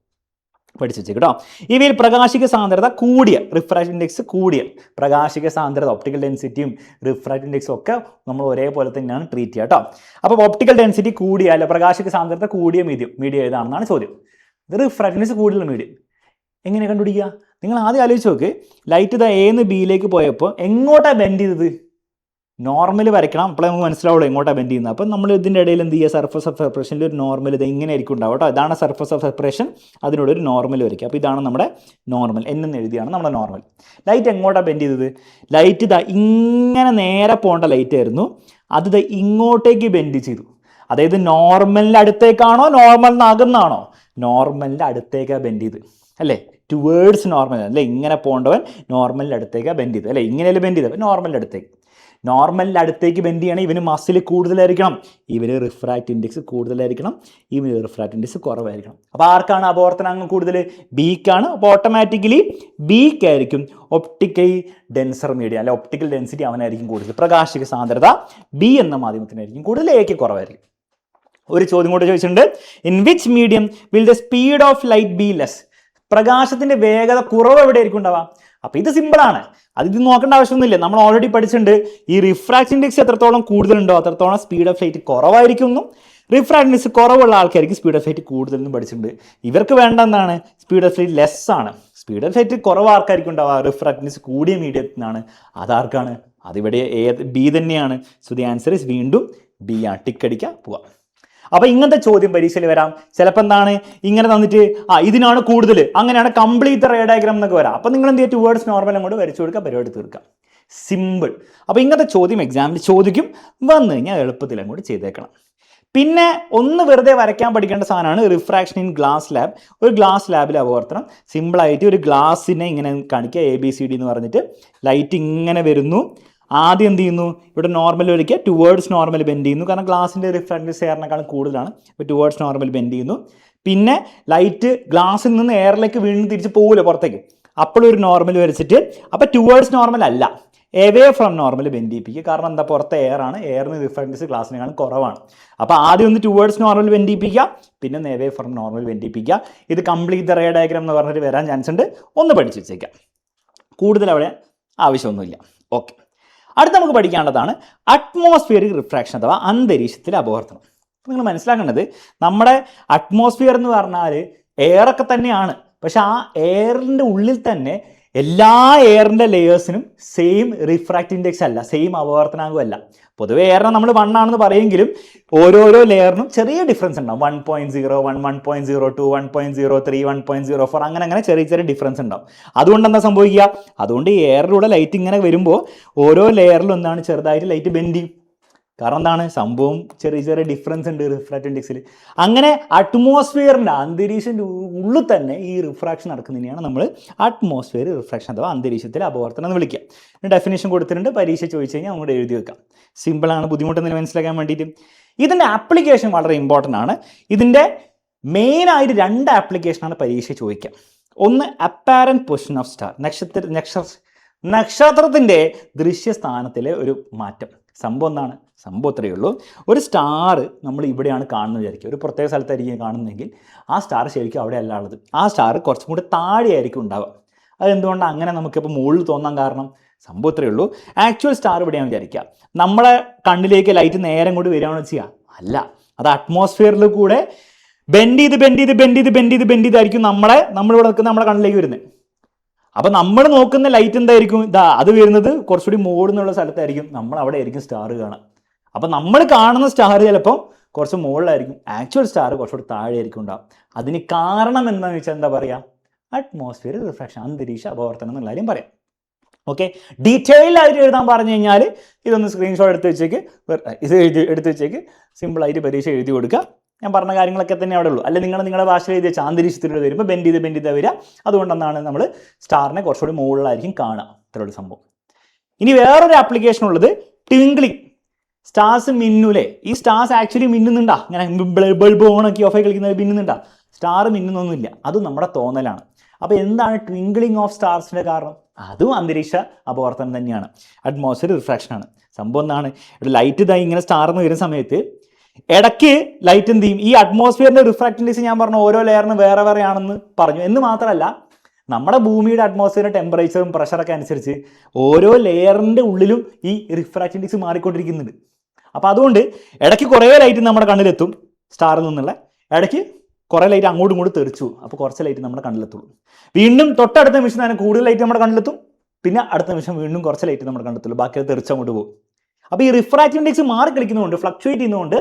പഠിച്ചു വെച്ചേക്ക് കേട്ടോ. ഇവയിൽ പ്രകാശിക സാന്ദ്രത കൂടിയ, റിഫ്രാക്റ്റീവ് ഇൻഡെക്സ് കൂടിയ, പ്രകാശിക സാന്ദ്രത, ഒപ്റ്റിക്കൽ ഡെൻസിറ്റിയും റിഫ്രാക്റ്റീവ് ഇൻഡെക്സും ഒക്കെ നമ്മൾ ഒരേപോലെ തന്നെയാണ് ട്രീറ്റ് ചെയ്യുക കേട്ടോ. അപ്പോൾ ഒപ്റ്റിക്കൽ ഡെൻസിറ്റി കൂടിയ അല്ല പ്രകാശിക സാന്ദ്രത കൂടിയ മീഡിയം ഏതാണെന്നാണ് ചോദ്യം. ഇത് റിഫ്രാക്റ്റീവ് ഇൻഡെക്സ് കൂടുതലുള്ള മീഡിയം. എങ്ങനെ കണ്ടുപിടിക്കുക? നിങ്ങൾ ആദ്യം ആലോചിച്ച് നോക്ക്. ലൈറ്റ് ഇതാ എന്ന് ബിയിലേക്ക് പോയപ്പോൾ എങ്ങോട്ടാണ് ബെൻഡ് ചെയ്തത്? നോർമൽ വരയ്ക്കണം. അപ്പോഴേ നമുക്ക് മനസ്സിലാവുള്ളൂ എങ്ങോട്ടാണ് ബെൻഡ് ചെയ്യുന്നത്. അപ്പം നമ്മൾ ഇതിൻ്റെ ഇടയിൽ എന്ത് ചെയ്യുക, സർഫസ് ഓഫ് സെപ്പറേഷനിൽ ഒരു നോർമൽ ഇത് ഇങ്ങനെ ആയിരിക്കും ഉണ്ടാവും കേട്ടോ. ഇതാണ് സർഫസ് ഓഫ് സെപ്പറേഷൻ, അതിനോട് ഒരു നോർമൽ വരയ്ക്കുക. അപ്പോൾ ഇതാണ് നമ്മുടെ നോർമൽ, എന്ന് എഴുതിയാണ് നമ്മുടെ നോർമൽ. ലൈറ്റ് എങ്ങോട്ടാണ് ബെൻഡ് ചെയ്തത്? ലൈറ്റ് ഇതാ ഇങ്ങനെ നേരെ പോകേണ്ട ലൈറ്റ് ആയിരുന്നു, അത് ഇതാ ഇങ്ങോട്ടേക്ക് ബെൻഡ് ചെയ്തു. അതായത് നോർമലിൻ്റെ അടുത്തേക്കാണോ നോർമലിന് അകന്നാണോ? നോർമലിൻ്റെ അടുത്തേക്കാണ് ബെൻഡ് ചെയ്ത് അല്ലേ, ടുവേർഡ്സ് നോർമൽ അല്ലേ. ഇങ്ങനെ പോകേണ്ടവൻ നോർമലിൻ്റെ അടുത്തേക്കാണ് ബെൻഡ് ചെയ്ത് അല്ലേ, ഇങ്ങനെയല്ലേ ബെൻഡ് ചെയ്തത്, നോർമലിൻ്റെ അടുത്തേക്ക്. നോർമലിൻ്റെ അടുത്തേക്ക് ബെൻഡ് ചെയ്യണം. ഇവന് മസിൽ കൂടുതലായിരിക്കണം, ഇവന് റിഫ്രാക്റ്റ് ഇൻഡെക്സ് കൂടുതലായിരിക്കണം, ഇവന് റിഫ്രാക്റ്റ് ഇൻഡെക്സ് കുറവായിരിക്കണം. അപ്പോൾ ആർക്കാണ് അപവർത്തനാംഗം കൂടുതൽ? ബിക്കാണ്. അപ്പോൾ ഓട്ടോമാറ്റിക്കലി ബിക്കായിരിക്കും ഒപ്റ്റിക്കലി ഡെൻസർ മീഡിയം അല്ലെ, ഒപ്റ്റിക്കൽ ഡെൻസിറ്റി അവനായിരിക്കും കൂടുതൽ. പ്രകാശിക സാന്ദ്രത ബി എന്ന മാധ്യമത്തിനായിരിക്കും കൂടുതൽ, എക്ക് കുറവായിരിക്കും. ഒരു ചോദ്യം കൂടെ ചോദിച്ചിട്ടുണ്ട്, in which medium will the speed of light be less? പ്രകാശത്തിന്റെ വേഗത കുറവ് എവിടെയായിരിക്കും ഉണ്ടാവുക? അപ്പോൾ ഇത് സിമ്പിളാണ്, അത് ഇത് നോക്കേണ്ട ആവശ്യമൊന്നുമില്ല. നമ്മൾ ഓൾറെഡി പഠിച്ചിട്ടുണ്ട്, ഈ റിഫ്രാക്ഷൻ ഇൻഡെക്സ് എത്രത്തോളം കൂടുതലുണ്ടോ അത്രത്തോളം സ്പീഡ് ഓഫ് ലൈറ്റ് കുറവായിരിക്കും എന്നും, റിഫ്രാക്ഷൻ ഇൻഡെക്സ് കുറവുള്ള ആൾക്കാർക്ക് സ്പീഡ് ഓഫ് ലൈറ്റ് കൂടുതലെന്നും പഠിച്ചിട്ടുണ്ട്. ഇവർക്ക് വേണ്ട എന്താണ്? സ്പീഡ് ഓഫ് ലൈറ്റ് ലെസ് ആണ്. സ്പീഡ് ഓഫ് ലൈറ്റ് കുറവ് ആർക്കായിരിക്കും ഉണ്ടാവുക? റിഫ്രാക്ഷൻ ഇൻഡെക്സ് കൂടിയ മീഡിയത്തിനാണ്. അതാർക്കാണ്? അതിവിടെ ബി തന്നെയാണ്. സോ ദി ആൻസർ ഇസ് വീണ്ടും ബി ആണ്. ടിക്കടിക്കുക പോവാം. അപ്പോൾ ഇങ്ങനത്തെ ചോദ്യം പരീക്ഷയിൽ വരാം. ചിലപ്പോൾ എന്താണ് ഇങ്ങനെ തന്നിട്ട് ഇതിനാണ് കൂടുതൽ, അങ്ങനെയാണ് കംപ്ലീറ്റ് റേ ഡയഗ്രാം എന്നൊക്കെ വരാം. അപ്പോൾ നിങ്ങൾ എന്ത് ചെയ്യുക, ടുവേർഡ്സ് നോർമൽ അങ്ങോട്ട് വരച്ചു കൊടുക്കുക, പരിപാടി തീർക്കുക. സിമ്പിൾ. അപ്പോൾ ഇങ്ങനത്തെ ചോദ്യം എക്സാമിൽ ചോദിക്കും, വന്നു കഴിഞ്ഞാൽ എളുപ്പത്തിൽ അങ്ങോട്ട് ചെയ്തേക്കണം. പിന്നെ ഒന്ന് വെറുതെ വരയ്ക്കാൻ പഠിക്കേണ്ട സാധനമാണ് റിഫ്രാക്ഷൻ ഇൻ ഗ്ലാസ് ലാബ്. ഒരു ഗ്ലാസ് ലാബിൽ അപവർത്തനം സിമ്പിളായിട്ട് ഒരു ഗ്ലാസിനെ ഇങ്ങനെ കാണിക്കുക, ABCD എന്ന് പറഞ്ഞിട്ട് ലൈറ്റ് ഇങ്ങനെ വരുന്നു. ആദ്യം എന്ത് ചെയ്യുന്നു, ഇവിടെ നോർമൽ വരയ്ക്കുക, ടുവേർഡ്സ് നോർമൽ ബെൻഡ് ചെയ്യുന്നു, കാരണം ഗ്ലാസിൻ്റെ റിഫ്രാക്റ്റീവ് എയറിനേക്കാളും കൂടുതലാണ്. അപ്പോൾ ടുവേർഡ്സ് നോർമൽ ബെൻഡ് ചെയ്യുന്നു. പിന്നെ ലൈറ്റ് ഗ്ലാസ്സിൽ നിന്ന് എയറിലേക്ക് വീണ്ടും തിരിച്ച് പോകില്ല പുറത്തേക്ക്, അപ്പോഴും ഒരു നോർമൽ വരച്ചിട്ട്, അപ്പോൾ ടുവേർഡ്സ് നോർമൽ അല്ല, എവേ ഫ്രം നോർമൽ ബെൻഡ് ചെയ്യിപ്പിക്കുക. കാരണം എന്താ, പുറത്തെ എയറാണ്, എയറിന് റിഫ്രാക്റ്റീവ് ഗ്ലാസിനേക്കാളും കുറവാണ്. അപ്പോൾ ആദ്യം ഒന്ന് ടുവേർഡ്സ് നോർമൽ ബെൻഡ് ചെയ്യിപ്പിക്കുക, പിന്നെ ഒന്ന് എവേ ഫ്രം നോർമൽ ബെൻഡ് ചെയ്യിപ്പിക്കുക. ഇത് കംപ്ലീറ്റ് ദ റേ ഡയഗ്രാം എന്ന് പറഞ്ഞിട്ട് വരാൻ ചാൻസ് ഉണ്ട്. ഒന്ന് പഠിച്ച് വെച്ചേക്കാം, കൂടുതൽ അവിടെ ആവശ്യമൊന്നുമില്ല. ഓക്കെ, അടുത്ത നമുക്ക് പഠിക്കേണ്ടതാണ് അറ്റ്മോസ്ഫിയറിക് റിഫ്രാക്ഷൻ അഥവാ അന്തരീക്ഷത്തിലെ അപവർത്തനം. നിങ്ങൾ മനസ്സിലാക്കേണ്ടത്, നമ്മുടെ അറ്റ്മോസ്ഫിയർ എന്ന് പറഞ്ഞാൽ എയറൊക്കെ തന്നെയാണ്, പക്ഷെ ആ എയറിൻ്റെ ഉള്ളിൽ തന്നെ എല്ലാ എയറിൻ്റെ ലെയേഴ്സിനും സെയിം റിഫ്രാക്റ്റ് ഇൻഡെക്സ് അല്ല, സെയിം അപവർത്തനാങ്കവും അല്ല. പൊതുവെ എയറിനെ നമ്മൾ 1 ആണെന്ന് പറയുമെങ്കിലും ഓരോരോ ലെയറിനും ചെറിയ ഡിഫറൻസ് ഉണ്ടാവും. 1.01, 1.02, 1.03, 1.04 അങ്ങനെ ചെറിയ ചെറിയ ഡിഫറൻസ് ഉണ്ടാവും. അതുകൊണ്ട് എന്താ സംഭവിക്കുക, അതുകൊണ്ട് ഈ എയറിലൂടെ ലൈറ്റ് ഇങ്ങനെ വരുമ്പോൾ ഓരോ ലെയറിലും എന്താണ് ചെറുതായിട്ട് ലൈറ്റ് ബെൻഡ് ചെയ്യും. കാരണം എന്താണ്, സംഭവം ചെറിയ ചെറിയ ഡിഫറൻസ് ഉണ്ട് റിഫ്രാക്റ്റ് ഇൻഡെക്സിൽ. അങ്ങനെ അറ്റ്മോസ്ഫിയറിൻ്റെ അന്തരീക്ഷത്തിൻ്റെ ഉള്ളിൽ തന്നെ ഈ റിഫ്രാക്ഷൻ നടക്കുന്നതിനെയാണ് നമ്മൾ അറ്റ്മോസ്ഫിയർ റിഫ്രാക്ഷൻ അഥവാ അന്തരീക്ഷത്തിലെ അപവർത്തനം എന്ന് വിളിക്കുക. ഡെഫിനേഷൻ കൊടുത്തിട്ടുണ്ട്, പരീക്ഷ ചോദിച്ചു കഴിഞ്ഞാൽ അങ്ങോട്ട് എഴുതി വെക്കാം. സിമ്പിളാണ്, ബുദ്ധിമുട്ടെന്ന് മനസ്സിലാക്കാൻ വേണ്ടിയിട്ട്. ഇതിൻ്റെ ആപ്ലിക്കേഷൻ വളരെ ഇമ്പോർട്ടൻ്റ് ആണ്. ഇതിൻ്റെ മെയിനായിട്ട് 2 ആപ്ലിക്കേഷനാണ് പരീക്ഷ ചോദിക്കുക. ഒന്ന് അപ്പാരൻറ്റ് പൊസിഷൻ ഓഫ് സ്റ്റാർ, നക്ഷത്രത്തിൻ്റെ ദൃശ്യസ്ഥാനത്തിലെ ഒരു മാറ്റം. സംഭവം എന്താണ്, സംഭവം ഇത്രയേ ഉള്ളൂ. ഒരു സ്റ്റാർ നമ്മൾ ഇവിടെയാണ് കാണുന്നത് വിചാരിക്കുക, ഒരു പ്രത്യേക സ്ഥലത്തായിരിക്കും കാണുന്നതെങ്കിൽ ആ സ്റ്റാർ ശരിക്കും അവിടെ അല്ല ഉള്ളത്, ആ സ്റ്റാർ കുറച്ചും കൂടി താഴെയായിരിക്കും ഉണ്ടാവുക. അതെന്തുകൊണ്ടാണ് അങ്ങനെ നമുക്കിപ്പോൾ മുകളിൽ തോന്നാൻ കാരണം? സംഭവം ഇത്രയേ ഉള്ളൂ. ആക്ച്വൽ സ്റ്റാർ ഇവിടെയാണ് വിചാരിക്കുക, നമ്മളെ കണ്ണിലേക്ക് ലൈറ്റ് നേരെ ഇങ്ങോട്ട് വരികയാണെന്ന് വെച്ചാൽ അല്ല, അത് അറ്റ്മോസ്ഫിയറിൽ കൂടെ ബെൻഡ് ചെയ്തായിരിക്കും നമ്മളിവിടെ നിൽക്കുന്ന നമ്മുടെ കണ്ണിലേക്ക് വരുന്നത്. അപ്പം നമ്മൾ നോക്കുന്ന ലൈറ്റ് എന്തായിരിക്കും, അത് വരുന്നത് കുറച്ചുകൂടി മുകളിൽ നിന്നുള്ള സ്ഥലത്തായിരിക്കും, നമ്മൾ അവിടെ ആയിരിക്കും സ്റ്റാർ കാണുക. അപ്പം നമ്മൾ കാണുന്ന സ്റ്റാർ ചിലപ്പോൾ കുറച്ച് മുകളിലായിരിക്കും, ആക്ച്വൽ സ്റ്റാർ കുറച്ചുകൂടി താഴെയായിരിക്കും ഉണ്ടാകും. അതിന് കാരണം എന്താണെന്ന് വെച്ചാൽ എന്താ പറയുക, അറ്റ്മോസ്ഫിയർ റിഫ്രാക്ഷൻ, അന്തരീക്ഷ അപവർത്തനം എന്നുള്ള കാര്യം പറയാം. ഓക്കെ, ഡീറ്റെയിൽ ആയിട്ട് എഴുതാൻ പറഞ്ഞു കഴിഞ്ഞാൽ ഇതൊന്ന് സ്ക്രീൻഷോട്ട് എടുത്ത് വെച്ചേക്ക് സിമ്പിളായിട്ട് പരീക്ഷ എഴുതി കൊടുക്കുക. ഞാൻ പറഞ്ഞ കാര്യങ്ങളൊക്കെ തന്നെ അവിടെ ഉള്ളൂ. അല്ലെ നിങ്ങളുടെ ഭാഷയിൽ എഴുതിയ അന്തരീക്ഷത്തിലൂടെ വരുമ്പോൾ ബെൻഡ് ചെയ്ത് വരിക. അതുകൊണ്ടെന്നാണ് നമ്മൾ സ്റ്റാറിനെ കുറച്ചുകൂടി മുകളിലായിരിക്കും കാണുക. ഇത്രയുള്ള സംഭവം. ഇനി വേറൊരു ആപ്ലിക്കേഷൻ ഉള്ളത് ട്വിങ്കിളിങ്. സ്റ്റാർസ് മിന്നൂലേ, ഈ സ്റ്റാർസ് ആക്ച്വലി മിന്നുന്നുണ്ടാ, ഇങ്ങനെ ബൾബ് ഓണാക്കി ഓഫായി കളിക്കുന്നത് മിന്നുന്നുണ്ടാ? സ്റ്റാർ മിന്നുന്നൊന്നുമില്ല, അതും നമ്മുടെ തോന്നലാണ്. അപ്പോൾ എന്താണ് ട്വിങ്കിളിങ് ഓഫ് സ്റ്റാർസിൻ്റെ കാരണം? അതും അന്തരീക്ഷ അപവർത്തനം തന്നെയാണ്, അറ്റ്മോസ്ഫിയർ റിഫ്രാക്ഷനാണ്. സംഭവം എന്താണ്, ഇവിടെ ലൈറ്റ് ഇതായി ഇങ്ങനെ സ്റ്റാർന്ന് വരുന്ന സമയത്ത് ഇടയ്ക്ക് ലൈറ്റ് എന്ത് ചെയ്യും, ഈ അറ്റ്മോസ്ഫിയറിൻ്റെ റിഫ്രാക്ഷൻ ഇൻഡെക്സ് ഞാൻ പറഞ്ഞു ഓരോ ലെയറിനും വേറെ വേറെ ആണെന്ന് പറഞ്ഞു. എന്ന് മാത്രമല്ല, നമ്മുടെ ഭൂമിയുടെ അറ്റ്മോസ്ഫിയറിൻ്റെ ടെമ്പറേച്ചറും പ്രഷറൊക്കെ അനുസരിച്ച് ഓരോ ലെയറിൻ്റെ ഉള്ളിലും ഈ റിഫ്രാക്ഷൻ ഇൻഡെക്സ് മാറിക്കൊണ്ടിരിക്കുന്നുണ്ട്. അപ്പോൾ അതുകൊണ്ട് ഇടയ്ക്ക് കുറേ ലൈറ്റ് നമ്മുടെ കണ്ണിലെത്തും സ്റ്റാറിൽ നിന്നുള്ള, ഇടയ്ക്ക് കുറേ ലൈറ്റ് അങ്ങോട്ടും ഇങ്ങോട്ടും തെറിച്ചു, അപ്പോൾ കുറച്ച് ലൈറ്റ് നമ്മുടെ കണ്ണിലെത്തുള്ളൂ. വീണ്ടും തൊട്ടടുത്ത നിമിഷം തന്നെ കൂടുതൽ ലൈറ്റ് നമ്മുടെ കണ്ണിലെത്തും, പിന്നെ അടുത്ത നിമിഷം വീണ്ടും കുറച്ച് ലൈറ്റ് നമ്മുടെ കണ്ണിലെത്തുള്ളൂ, ബാക്കി തെറിച്ച് അങ്ങോട്ട് പോകും. അപ്പോൾ ഈ റിഫ്രാക്റ്റീവ് ഇൻഡെക്സ് മാറി കളിക്കുന്നതുകൊണ്ട്, ഫ്ലക്ച്വേറ്റ് ചെയ്യുന്നതുകൊണ്ട്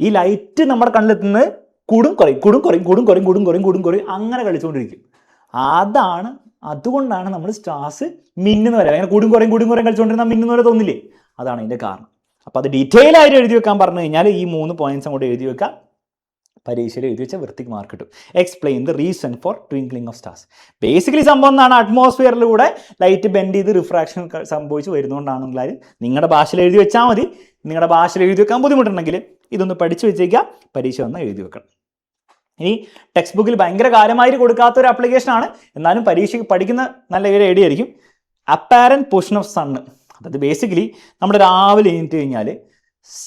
ഈ ലൈറ്റ് നമ്മുടെ കണ്ണിലെത്തുന്നത് കൂടും കുറയും അങ്ങനെ കളിച്ചുകൊണ്ടിരിക്കും. അതുകൊണ്ടാണ് നമ്മൾ സ്റ്റാർസ് മിന്നുന്ന വരെ അങ്ങനെ കൂടും കുറയും കളിച്ചുകൊണ്ടിരുന്നാൽ മിന്നുന്ന വരെ തോന്നില്ലേ? അതാണ് അതിൻ്റെ കാരണം. അപ്പോൾ അത് ഡീറ്റെയിൽ ആയിട്ട് എഴുതി വെക്കാൻ പറഞ്ഞു കഴിഞ്ഞാൽ ഈ 3 പോയിന്റ്സ് അങ്ങോട്ട് എഴുതി വെക്കാം. പരീക്ഷയിൽ എഴുതി വെച്ചാൽ വൃത്തിക്ക് മാർക്ക് കിട്ടും. Explain the reason for twinkling of stars. Basically സംഭവം എന്താണ്? അറ്റ്മോസ്ഫിയറിലൂടെ ലൈറ്റ് ബെൻഡ് ചെയ്ത് റിഫ്രാക്ഷൻ സംഭവിച്ച് വരുന്നതുകൊണ്ടാണെങ്കിൽ നിങ്ങളുടെ ഭാഷയിൽ എഴുതി വെച്ചാൽ മതി. നിങ്ങളുടെ ഭാഷയിൽ എഴുതി വെക്കാൻ ബുദ്ധിമുട്ടുണ്ടെങ്കിൽ ഇതൊന്ന് പഠിച്ചു വെച്ചേക്കുക, പരീക്ഷ വന്ന് എഴുതി വെക്കണം. ഇനി ടെക്സ്റ്റ് ബുക്കിൽ ഭയങ്കര കാര്യമായിട്ട് കൊടുക്കാത്തൊരു ആപ്ലിക്കേഷനാണ്, എന്നാലും പരീക്ഷയ്ക്ക് പഠിക്കുന്ന നല്ല ഒരു ഐഡിയ ആയിരിക്കും. Apparent position of sun. അതായത് ബേസിക്കലി നമ്മൾ രാവിലെ എണീറ്റ് കഴിഞ്ഞാൽ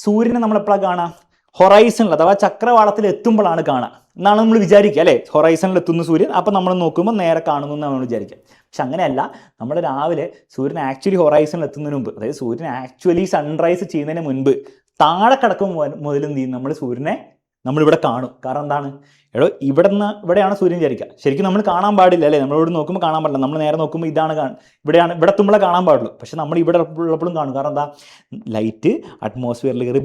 സൂര്യനെ നമ്മളെപ്പോഴാണ് കാണാം? ഹൊറൈസണിൽ അഥവാ ചക്രവാളത്തിൽ എത്തുമ്പോഴാണ് കാണുക എന്നാണ് നമ്മൾ വിചാരിക്കുക അല്ലേ? ഹൊറൈസണിൽ എത്തുന്ന സൂര്യൻ, അപ്പം നമ്മൾ നോക്കുമ്പോൾ നേരെ കാണുന്നു എന്നാണ് നമ്മൾ വിചാരിക്കുക. പക്ഷെ അങ്ങനെയല്ല. നമ്മൾ രാവിലെ സൂര്യൻ ആക്ച്വലി ഹൊറൈസണിൽ എത്തുന്നതിന് മുമ്പ്, അതായത് സൂര്യൻ ആക്ച്വലി സൺറൈസ് ചെയ്യുന്നതിന് മുൻപ് താഴെ കിടക്കുമ്പോൾ മുതൽ എന്ത് ചെയ്യും? നമ്മൾ സൂര്യനെ നമ്മളിവിടെ കാണും. കാരണം എന്താണ്? ഇവിടെയാണ് സൂര്യൻ വിചാരിക്കുക. ശരിക്കും നമ്മൾ കാണാൻ പാടില്ല അല്ലേ? നമ്മളിവിടെ നോക്കുമ്പോൾ കാണാൻ പാടില്ല. നമ്മൾ നേരെ നോക്കുമ്പോൾ ഇവിടെ എത്തുമ്പോഴേ കാണാൻ പാടുള്ളൂ. പക്ഷെ നമ്മൾ ഇവിടെ ഉള്ളപ്പോഴും കാണും. കാരണം എന്താ? ലൈറ്റ് അറ്റ്മോസ്ഫിയറിൽ കയറി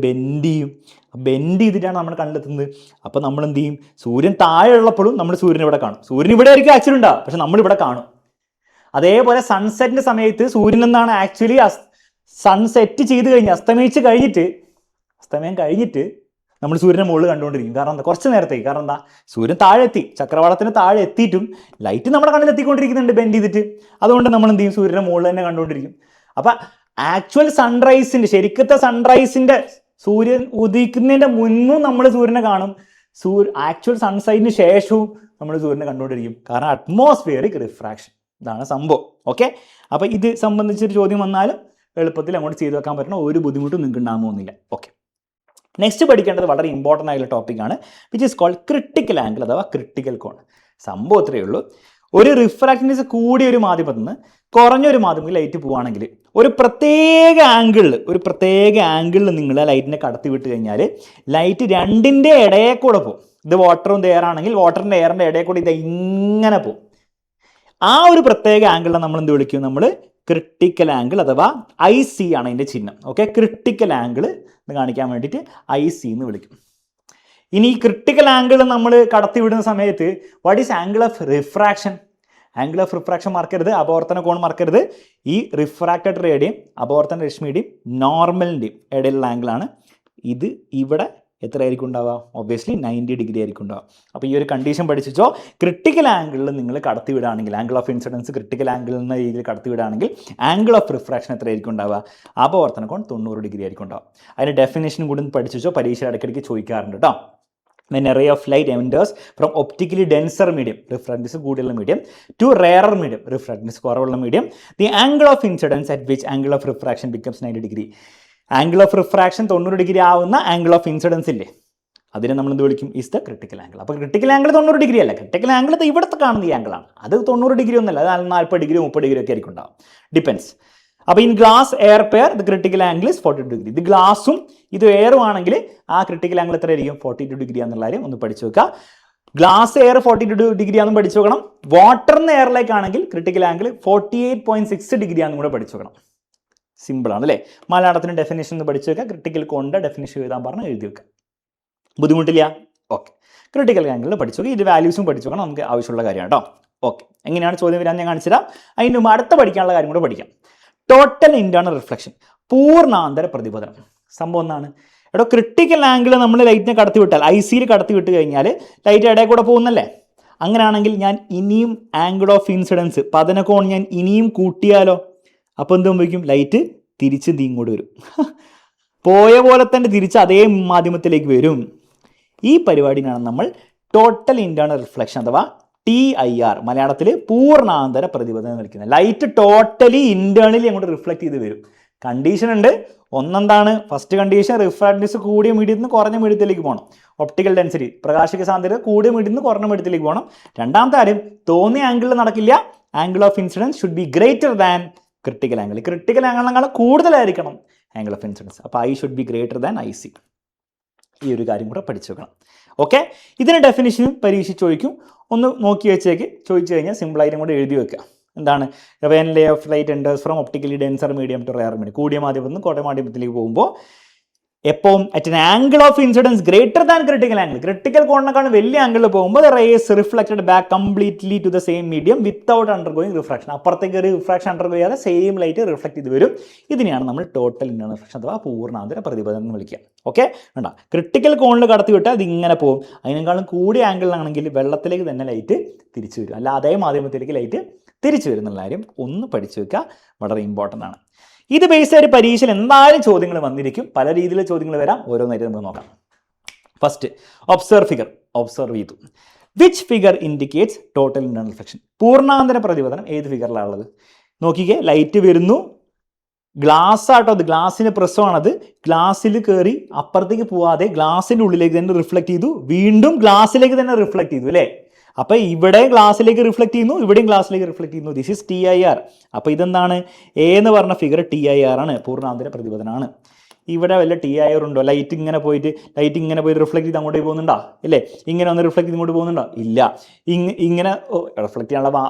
ബെൻഡ് ചെയ്തിട്ടാണ് നമ്മൾ കണ്ടെത്തുന്നത്. അപ്പോൾ നമ്മൾ എന്ത് ചെയ്യും? സൂര്യൻ താഴെ ഉള്ളപ്പോഴും നമ്മൾ സൂര്യൻ ഇവിടെ കാണും. സൂര്യൻ ഇവിടെ ആയിരിക്കും ആക്ച്വലി ഉണ്ടാവുക, പക്ഷെ നമ്മളിവിടെ കാണും. അതേപോലെ സൺസെറ്റിൻ്റെ സമയത്ത് സൂര്യൻ എന്താണ് ആക്ച്വലി സൺസെറ്റ് ചെയ്ത് കഴിഞ്ഞ് അസ്തമയം കഴിഞ്ഞിട്ട് നമ്മൾ സൂര്യനെ മുകളിൽ കണ്ടുകൊണ്ടിരിക്കും. കാരണം എന്താ? കുറച്ച് നേരത്തേക്ക്. കാരണം എന്താ? സൂര്യൻ താഴെ എത്തി, ചക്രവാളത്തിന് താഴെ എത്തിയിട്ടും ലൈറ്റ് നമ്മുടെ കണ്ണിൽ എത്തിക്കൊണ്ടിരിക്കുന്നുണ്ട് ബെൻഡ് ചെയ്തിട്ട്. അതുകൊണ്ട് നമ്മൾ എന്ത് ചെയ്യും? സൂര്യനെ മുകളിൽ തന്നെ കണ്ടുകൊണ്ടിരിക്കും. അപ്പം ആക്ച്വൽ ശരിക്കത്തെ സൺറൈസിൻ്റെ സൂര്യൻ ഉദിക്കുന്നതിൻ്റെ മുന്നും നമ്മൾ സൂര്യനെ കാണും. ആക്ച്വൽ സൺസൈറ്റിന് ശേഷവും നമ്മൾ സൂര്യനെ കണ്ടുകൊണ്ടിരിക്കും. കാരണം അറ്റ്മോസ്ഫിയറിക് റിഫ്രാക്ഷൻ. ഇതാണ് സംഭവം. ഓക്കെ, അപ്പോൾ ഇത് സംബന്ധിച്ചൊരു ചോദ്യം വന്നാലും എളുപ്പത്തിൽ അങ്ങോട്ട് ചെയ്തു വെക്കാൻ പറ്റണം. ഒരു ബുദ്ധിമുട്ടും നിങ്ങൾക്ക് ഉണ്ടാകുന്നില്ല. ഓക്കെ, നെക്സ്റ്റ് പഠിക്കേണ്ടത് വളരെ ഇമ്പോർട്ടൻ്റ് ആയിട്ടുള്ള ടോപ്പിക്കാണ്, which is called critical angle അഥവാ ക്രിട്ടിക്കൽ കോൺ. സംഭവം ഇത്രയേ ഉള്ളൂ. ഒരു റിഫ്രാക്റ്റീവ്നെസ് കൂടിയ ഒരു മാധ്യമത്തിൽ നിന്ന് കുറഞ്ഞൊരു മാധ്യമത്തിൽ ലൈറ്റ് പോവുകയാണെങ്കിൽ ഒരു പ്രത്യേക ആംഗിളിൽ നിങ്ങൾ ലൈറ്റിനെ കടത്തി വിട്ട് കഴിഞ്ഞാൽ ലൈറ്റ് രണ്ടിൻ്റെ ഇടയിൽ കൂടെ പോകും. ഇത് വാട്ടറും എയർ ആണെങ്കിൽ വാട്ടറിൻ്റെ എയറിൻ്റെ ഇടയിൽ കൂടെ ഇത് ഇങ്ങനെ പോകും. ആ ഒരു പ്രത്യേക ആംഗിളിനെ നമ്മൾ എന്ത് വിളിക്കും? നമ്മൾ ക്രിട്ടിക്കൽ ആംഗിൾ അഥവാ IC ആണ് അതിൻ്റെ ചിഹ്നം. ഓക്കെ, ക്രിട്ടിക്കൽ ആംഗിൾ എന്ന് കാണിക്കാൻ വേണ്ടിയിട്ട് IC എന്ന് വിളിക്കും. ഇനി ഈ ക്രിട്ടിക്കൽ ആംഗിൾ നമ്മൾ കടത്തിവിടുന്ന സമയത്ത് what is angle of refraction? Angle of refraction മറക്കരുത്, അപവർത്തന കോൺ മറക്കരുത്. ഈ റിഫ്രാക്റ്റഡ് റേഡിയം അപവർത്തന രശ്മിയുടെയും നോർമലിൻ്റെയും ഇടയിലുള്ള ആംഗിളാണ് ഇത്. ഇവിടെ എത്രയായിരിക്കും ഉണ്ടാവുക? ഒബ്വിയസ്ലി 90 ഡിഗ്രി ആയിരിക്കും ഉണ്ടാവുക. അപ്പോൾ ഈ ഒരു കണ്ടീഷൻ പഠിച്ചോ. ക്രിട്ടിക്കൽ ആംഗിളിൽ നിങ്ങൾ കടത്തിവിടുകയാണെങ്കിൽ, angle of incidence critical angle എന്ന രീതിയിൽ കടത്തിവിടുകയാണെങ്കിൽ ആംഗിൾ ഓഫ് റിഫ്രാക്ഷൻ എത്രയായിരിക്കും ഉണ്ടാവുക? അപവർത്തന കോൺ 90 ഡിഗ്രി ആയിരിക്കും ഉണ്ടാവുക. അതിൻ്റെ ഡെഫിനേഷനും കൂടി പഠിച്ചോ. പരീക്ഷ ഇടയ്ക്കിടയ്ക്ക് ചോദിക്കാറുണ്ട് കേട്ടോ. When a ray of light enters from optically denser medium, refractance കൂടിയുള്ള medium, to rarer medium, refractance കുറവുള്ള medium, the angle of incidence at which angle of refraction becomes 90 degree. Angle of refraction 90 degree ആവുന്ന angle of incidents ഇല്ലേ, അതിനെ നമ്മൾ എന്ത് വിളിക്കും? Is the critical angle. അപ്പോൾ critical angle 90 degree അല്ല. Critical angle ഇവിടുത്തെ കാണുന്ന ഈ ആംഗിളാണ്. അത് 90 ഡിഗ്രി ഒന്നല്ല, അത് 40 ഡിഗ്രി 30 ഡിഗ്രി ഒക്കെ ആയിരിക്കും ഉണ്ടാവും. ഡിപ്പെൻസ്. അപ്പോൾ in glass air pair the critical angle is 42 degree. ഇത് ഗ്ലാസും ഇത് എയറും ആണെങ്കിൽ ആ ക്രിട്ടിക്കൽ ആംഗിൾ എത്ര ആയിരിക്കും? 42 ഡിഗ്രി എന്നുള്ള കാര്യം ഒന്ന് പഠിച്ചു വെക്കുക. ഗ്ലാസ് എയർ 42 ഡിഗ്രി ആണെന്ന് പഠിച്ചു വെക്കണം. വാട്ടറിന് എയറിലേക്കാണെങ്കിൽ ക്രിട്ടിക്കൽ ആംഗിൾ 48.6 ഡിഗ്രി ആണെന്നും കൂടെ പഠിച്ചു വെക്കണം. സിമ്പിളാണ് അല്ലേ? മലയാളത്തിന് ഡെഫിനേഷൻ ഒന്ന് പഠിച്ചു വെക്കുക. ക്രിട്ടിക്കൽ കോണിൻ്റെ ഡെഫിനേഷൻ എഴുതാൻ പറഞ്ഞാൽ എഴുതി വെക്കുക. ബുദ്ധിമുട്ടില്ല? ഓക്കെ, ക്രിട്ടിക്കൽ ആംഗിളിൽ പഠിച്ചു വെക്കുക. ഇത് വാല്യൂസും പഠിച്ചു വെക്കണം, നമുക്ക് ആവശ്യമുള്ള കാര്യമാണ് കേട്ടോ. ഓക്കെ, എങ്ങനെയാണ് ചോദ്യം വരാൻ ഞാൻ കാണിച്ചു തരാം. അതിന് മുമ്പ് അടുത്ത പഠിക്കാനുള്ള കാര്യം കൂടെ പഠിക്കാം. ടോട്ടൽ ഇന്റേണൽ റിഫ്ലക്ഷൻ, പൂർണ്ണാന്തര പ്രതിപതനം. സംഭവം എന്താണ്? എടോ, ക്രിട്ടിക്കൽ ആംഗിൾ നമ്മൾ ലൈറ്റിനെ കടത്തി വിട്ടാൽ, ICയിൽ കടത്തി വിട്ട് കഴിഞ്ഞാൽ ലൈറ്റ് ഇടയിൽ കൂടെ പോകുന്നല്ലേ? അങ്ങനെയാണെങ്കിൽ ഞാൻ ഇനിയും ആംഗിൾ ഓഫ് ഇൻസിഡൻസ് പതനകോൺ ഞാൻ ഇനിയും കൂട്ടിയാലോ? അപ്പോൾ എന്ത് സംഭവിക്കും? ലൈറ്റ് തിരിച്ച് ഇങ്ങോട്ട് വരും. പോയ പോലെ തന്നെ തിരിച്ച് അതേ മാധ്യമത്തിലേക്ക് വരും. ഈ പരിപാടിയാണ് നമ്മൾ ടോട്ടൽ ഇന്റേണൽ റിഫ്ലക്ഷൻ അഥവാ TIR, മലയാളത്തിൽ പൂർണ്ണാന്തര പ്രതിപതനം എന്ന് വിളിക്കുന്നത്. ലൈറ്റ് ടോട്ടലി ഇന്റേണലി അങ്ങോട്ട് റിഫ്ലക്ട് ചെയ്ത് വരും. കണ്ടീഷൻ ഉണ്ട്. ഒന്നെന്താണ്? ഫസ്റ്റ് കണ്ടീഷൻ, റിഫ്രാക്റ്റീവ്നെസ് കൂടിയ മീഡിയത്തിൽ നിന്ന് കുറഞ്ഞ മീഡിയത്തിലേക്ക് പോകണം. ഒപ്റ്റിക്കൽ ഡെൻസിറ്റി, പ്രകാശിക സാന്ദ്രത കൂടിയ മീഡിയത്തിൽ നിന്ന് കുറഞ്ഞ മീഡിയത്തിലേക്ക് പോകണം. രണ്ടാമത്തെ കാര്യം, തോന്നിയ ആംഗിളിൽ നടക്കില്ല. Angle of incidence should be greater than critical angle. Critical ആംഗിളിനേക്കാൾ കൂടുതലായിരിക്കണം ആംഗിൾ ഓഫ് ഇൻസിഡൻസ്. അപ്പോൾ I should be greater than IC. ഈ ഒരു കാര്യം കൂടെ പഠിച്ചു വെക്കണം. ഓക്കെ, ഇതിന് ഡെഫിനിഷനും പരീക്ഷ ചോദിക്കും. ഒന്ന് നോക്കി വെച്ചേക്ക്. ചോദിച്ചു കഴിഞ്ഞാൽ സിമ്പിളായിട്ടും കൂടെ എഴുതി വെക്കുക. എന്താണ് when ray of light enters from optically denser medium to rare medium, കൂടിയ മാധ്യമത്തിൽ നിന്ന് കോട്ടയ മാധ്യമത്തിലേക്ക് പോകുമ്പോൾ എപ്പോൾ at an angle of incidence greater than critical angle, ക്രിട്ടിക്കൽ കോണിനെക്കാളും വലിയ ആംഗിളിൽ പോകുമ്പോൾ the rays reflected back completely to the same medium without undergoing refraction. അപ്പുറത്തേക്ക് ഒരു റിഫ്രാക്ഷൻ അണ്ടർഗോ ചെയ്യാതെ സെയിം ലൈറ്റ് റിഫ്ലക്ട് ചെയ്ത് വരും. ഇതിനെയാണ് നമ്മൾ ടോട്ടൽ ഇന്റേണൽ റിഫ്ലക്ഷൻ അഥവാ പൂർണ്ണാന്തര പ്രതിപതനം എന്ന് വിളിക്കുക. ഓക്കെ, വേണ്ട ക്രിട്ടിക്കൽ കോണിൽ കടത്തി വിട്ടാൽ അത് ഇങ്ങനെ പോകും. അതിനേക്കാളും കൂടിയ ആംഗിളിലാണെങ്കിൽ വെള്ളത്തിലേക്ക് തന്നെ ലൈറ്റ് തിരിച്ചു വരും, അല്ല അതേ മാധ്യമത്തിലേക്ക് ലൈറ്റ് തിരിച്ചു വരുന്നുള്ള കാര്യം ഒന്ന് പഠിച്ചു വെക്കുക, വളരെ ഇമ്പോർട്ടൻ്റ് ആണ്. ഇത് ബേസ് ആയിട്ട് പരീക്ഷയിൽ എന്തായാലും ചോദ്യങ്ങൾ വന്നിരിക്കും, പല രീതിയിലുള്ള ചോദ്യങ്ങൾ വരാം, ഓരോന്നായിട്ട് നമുക്ക് നോക്കാം. ഫസ്റ്റ് ഒബ്സർവ് ഫിഗർ, ഒബ്സർവ് ചെയ്തു. Which figure indicates total internal reflection? പൂർണ്ണാന്തര പ്രതിപതനം ഏത് ഫിഗറിലാണ് ഉള്ളത്? നോക്കിക്കേ, ലൈറ്റ് വരുന്നു, ഗ്ലാസ് ആട്ടോ, അത് ഗ്ലാസിൻ്റെ പ്രശ്നമാണത്, ഗ്ലാസ്സിൽ കയറി അപ്പുറത്തേക്ക് പോവാതെ ഗ്ലാസിൻ്റെ ഉള്ളിലേക്ക് തന്നെ റിഫ്ലക്ട് ചെയ്തു, വീണ്ടും ഗ്ലാസ്സിലേക്ക് തന്നെ റിഫ്ലക്ട് ചെയ്തു അല്ലേ. അപ്പോൾ ഇവിടെ ഗ്ലാസ്സിലേക്ക് റിഫ്ലക്ട് ചെയ്യുന്നു, ഇവിടെയും ഗ്ലാസ്സിലേക്ക് റിഫ്ലക്ട് ചെയ്യുന്നു. This is TIR. അപ്പോൾ ഇതെന്താണ്, എ എന്ന് പറഞ്ഞ ഫിഗർ TIR ആണ്, പൂർണ്ണാന്തര പ്രതിപതനമാണ്. ഇവിടെ വല്ല TIR ഉണ്ടോ? ലൈറ്റ് ഇങ്ങനെ പോയിട്ട് റിഫ്ലക്ട് ചെയ്ത് അങ്ങോട്ടേക്ക് പോകുന്നുണ്ടോ? ഇല്ലേ, ഇങ്ങനെ ഒന്ന് റിഫ്ലക്ട് ചെയ്ത് ഇങ്ങോട്ട് പോകുന്നുണ്ടോ? ഇല്ല. ഇങ്ങനെ റിഫ്ലക്ട് ചെയ്യാനുള്ള